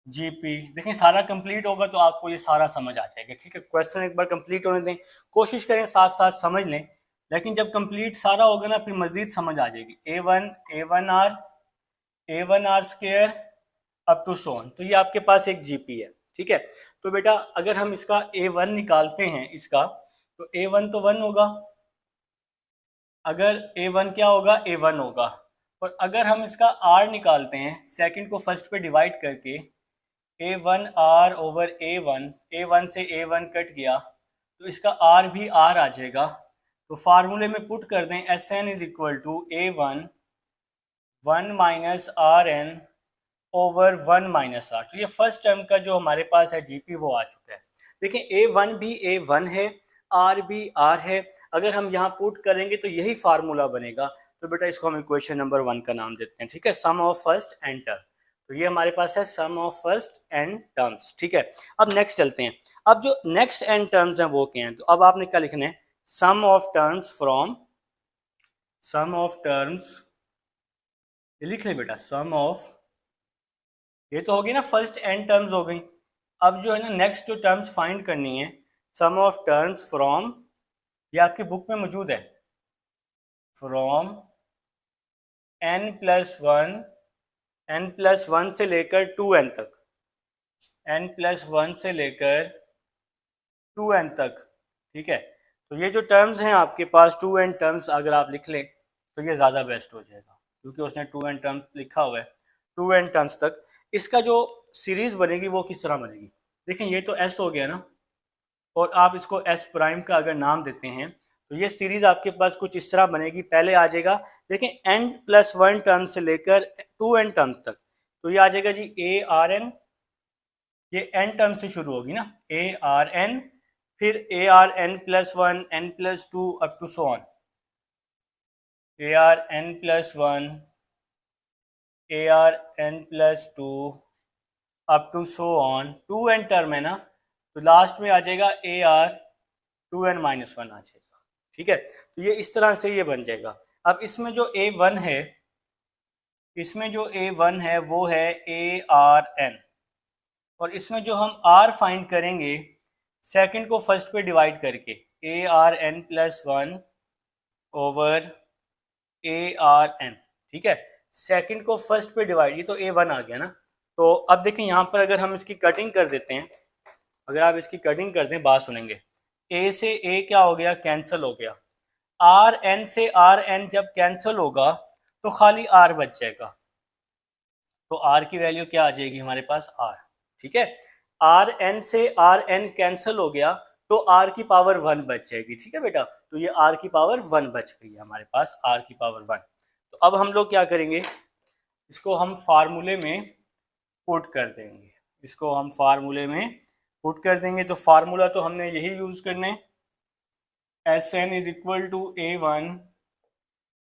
जीपी। देखें सारा कंप्लीट होगा तो आपको ये सारा समझ आ जाएगा, ठीक है। क्वेश्चन एक बार कंप्लीट होने दें, कोशिश करें साथ साथ समझ लें, लेकिन जब कंप्लीट सारा होगा ना फिर मजीद समझ आ जाएगी। A1 R square up to so on, तो ये आपके पास एक जीपी है, ठीक है। तो बेटा अगर हम इसका A1 निकालते हैं इसका, तो A1 तो 1 होगा, अगर A1 क्या होगा A1 होगा, और अगर हम इसका R निकालते हैं सेकंड को फर्स्ट पे डिवाइड करके, A1R ओवर A1 से A1 कट गया तो इसका R भी R आ जाएगा। तो फार्मूले में पुट कर दें Sn is equal to A1 1 minus Rn over 1 minus R। तो ये फर्स्ट टर्म का जो हमारे पास है जीपी वो आ चुका है। देखिए A1 भी A1 है, R भी R है, अगर हम यहाँ पुट करेंगे तो यही फार्मूला बनेगा। तो बेटा इसको हम इक्वेशन नंबर 1 का नाम देते हैं, ठीक है, sum of first and term. तो ये हमारे पास है sum of first and terms, ठीक है। अब नेक्स्ट चलते हैं, अब जो नेक्स्ट एंड टर्म्स हैं वो क्या हैं। तो अब आपने क्या लिखना है, sum of terms from, sum of terms, ये लिख ले बेटा, सम ऑफ, ये तो होगी ना फर्स्ट एंड टर्म्स हो गई। अब जो है ना नेक्स्ट जो टर्म्स फाइंड करनी है, सम ऑफ टर्म्स फ्रॉम, ये आपकी बुक में मौजूद है, फ्रॉम n+1 n+1 से लेकर 2n तक, n+1 से लेकर 2n तक, ठीक है। तो ये जो टर्म्स हैं आपके पास 2n टर्म्स अगर आप लिख लें तो ये ज़्यादा बेस्ट हो जाएगा, क्योंकि उसने 2n टर्म्स लिखा हुआ है, 2n टर्म्स तक। इसका जो सीरीज़ बनेगी वो किस तरह बनेगी, देखें ये तो s हो गया ना, और आप इसको s प्राइम का अगर नाम देते हैं तो ये सीरीज आपके पास कुछ इस तरह बनेगी। पहले आ जाएगा, देखें n+1 टर्म से लेकर 2n टर्म तक, तो ये आ जाएगा जी a r n, ये n टर्म से शुरू होगी ना, a r n, फिर a r n+1 n+2 up to so on, a r n+1 a r n+2 up to so on, 2n term है ना, तो लास्ट में आ जाएगा a r 2n-1 आ जाएगा, ठीक है। तो ये इस तरह से ये बन जाएगा। अब इसमें जो a1 है, इसमें जो a1 है वो है a r n, और इसमें जो हम r फाइंड करेंगे सेकंड को फर्स्ट पे डिवाइड करके, a r n+1 over a r n, ठीक है। सेकंड को फर्स्ट पे डिवाइड, ये तो a1 आ गया ना। तो अब देखें यहाँ पर अगर हम इसकी कटिंग कर देते हैं, अगर आप इसकी कटिंग कर दें, बात सुनेंगे, a से a क्या हो गया, कैंसिल हो गया, आर एन से आर एन जब कैंसिल होगा तो खाली आर बच जाएगा, तो आर की वैल्यू क्या आ जाएगी हमारे पास, आर, ठीक है। आर एन से आर एन कैंसिल हो गया तो आर की पावर 1 बच जाएगी, ठीक है बेटा। तो ये आर की पावर 1 बच गई है हमारे पास, आर की पावर 1। तो अब हम लोग क्या करेंगे, इसको हम फार्मूले में पुट कर देंगे, इसको हम फार्मूले में पुट कर देंगे। तो फार्मूला तो हमने यही यूज करने, S N is equal to a1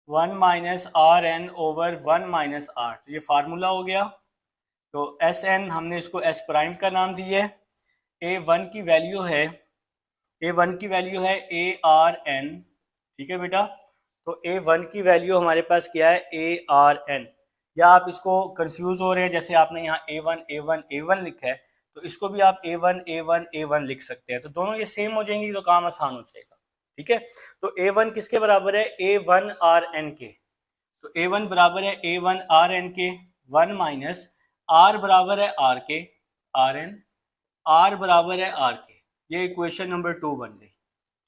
1 minus are N over 1 minus R, तो ये फार्मूला हो गया। तो एस एन हमने इसको एस प्राइम का नाम दिया है, ए वन की वैल्यू है, ए वन की वैल्यू है ए आर एन, ठीक है बेटा। तो ए वन की वैल्यू हमारे पास क्या है, ए आर एन, या आप इसको कंफ्यूज हो रहे हैं, जैसे आपने यहाँ ए वन ए वन ए वन लिखा है, तो इसको भी आप ए वन ए वन ए वन लिख सकते हैं, तो दोनों ये सेम हो जाएंगी तो काम आसान हो जाएगा, ठीक है। तो ए वन किसके बराबर है, ए वन आर एन के, तो ए वन बराबर है ए वन आर एन के, 1 माइनस आर बराबर है आर के, आर एन, आर बराबर है आर के, ये इक्वेशन नंबर 2 बन गई,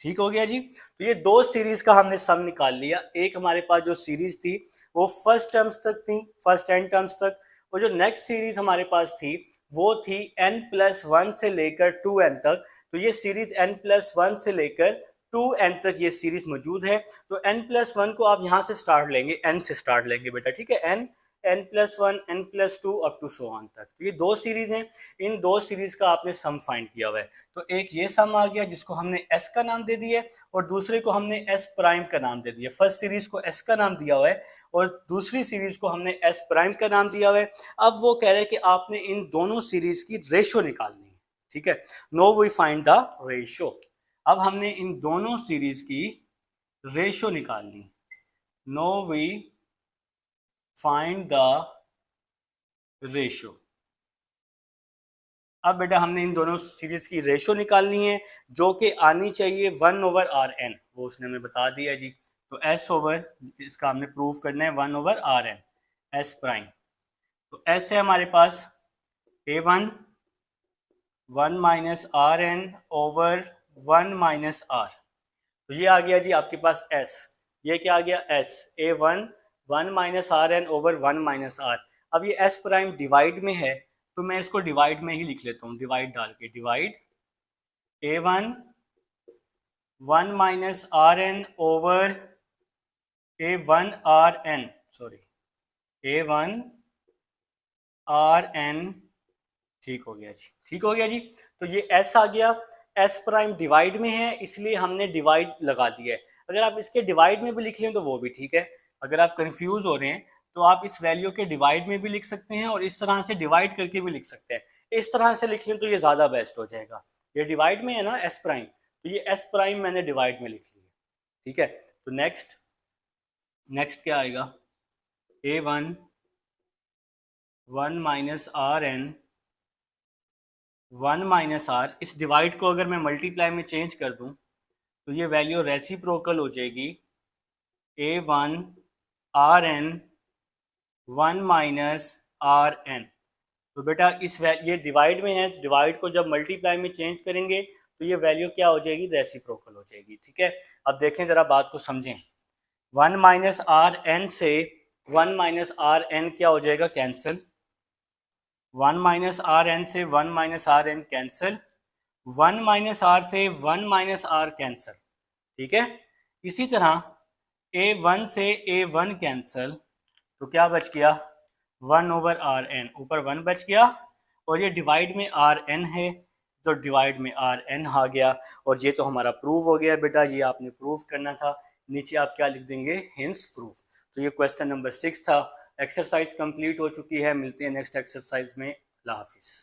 ठीक हो गया जी। तो ये दो सीरीज का हमने सम निकाल लिया। एक हमारे पास जो सीरीज थी वो फर्स्ट टर्म्स तक थी, फर्स्ट n टर्म्स तक, और जो नेक्स्ट सीरीज हमारे पास थी वो थी n+1 से लेकर 2n तक। तो ये सीरीज n+1 से लेकर 2n तक ये सीरीज मौजूद है। तो n+1 को आप यहाँ से स्टार्ट लेंगे, n से स्टार्ट लेंगे बेटा, ठीक है, n+1 n+2 up to so on तक। तो ये दो सीरीज हैं, इन दो सीरीज का आपने सम फाइंड किया हुआ है। तो एक ये सम आ गया जिसको हमने s का नाम दे दिया है, और दूसरे को हमने s प्राइम का नाम दे दिया। फर्स्ट सीरीज को s का नाम दिया हुआ है और दूसरी सीरीज को हमने s प्राइम का नाम दिया हुआ है। अब वो कह रहे हैं कि आपने इन दोनों सीरीज की रेशो निकालनी है, ठीक है। No we find the ratio. अब हमने इन दोनों सीरीज की रेशो निकालनी, no we find the ratio. अब बेटा हमने इन दोनों सीरीज की रेशो निकालनी है, जो कि आनी चाहिए 1/Rn, वो उसने हमें बता दिया जी। तो s ओवर, इसका हमने प्रूफ करना है 1/Rn, s प्राइम। तो s है हमारे पास a1 1 minus are N over 1 minus R, तो ये आ गया जी आपके पास s। ये क्या आ गया, s, a1 1 minus are N over 1 minus R. अब ये s प्राइम डिवाइड में है, तो मैं इसको डिवाइड में ही लिख लेता हूँ, डिवाइड डाल के, divide a1 1 minus are N over a1 R N, sorry a1 R N, ठीक हो गया जी, ठीक हो गया जी। तो ये s आ गया, s प्राइम डिवाइड में है इसलिए हमने डिवाइड लगा दिया है। अगर आप इसके डिवाइड में भी लिख लें तो वो भी ठीक है। अगर आप कंफ्यूज हो रहे हैं तो आप इस वैल्यू के डिवाइड में भी लिख सकते हैं और इस तरह से डिवाइड करके भी लिख सकते हैं। इस तरह से लिख लें तो ये ज़्यादा बेस्ट हो जाएगा। ये डिवाइड में है ना s प्राइम, तो ये s प्राइम मैंने डिवाइड में लिख लिया, ठीक है। तो नेक्स्ट, नेक्स्ट क्या आएगा, a1 1 minus are N 1 minus R, इस डिवाइड को अगर मैं मल्टीप्लाई में चेंज कर दूं तो ये वैल्यू रेसिप्रोकल हो जाएगी A1 Rn 1 minus are N. तो बेटा इस ये डिवाइड में है, डिवाइड को जब मल्टीप्लाई में चेंज करेंगे तो ये वैल्यू क्या हो जाएगी, रेसिप्रोकल हो जाएगी। ठीक है, अब देखें जरा बात को समझें। 1 माइनस आर एन से 1 माइनस आर एन क्या हो जाएगा, कैंसिल। 1 माइनस आर एन से 1 minus are N cancel. 1 minus R से 1 माइनस आर कैंसिल। ठीक है, इसी तरह A1 से A1 कैंसिल, तो क्या बच गया, 1 ओवर आर एन, ऊपर 1 बच गया और ये डिवाइड में आर एन है तो डिवाइड में आर एन आ गया। और ये तो हमारा प्रूव हो गया बेटा, ये आपने प्रूव करना था। नीचे आप क्या लिख देंगे, हिंस प्रूफ। तो ये क्वेश्चन नंबर 6 था। एक्सरसाइज कंप्लीट हो चुकी है, मिलते हैं नेक्स्ट एक्सरसाइज में। अल्लाह हाफिज़।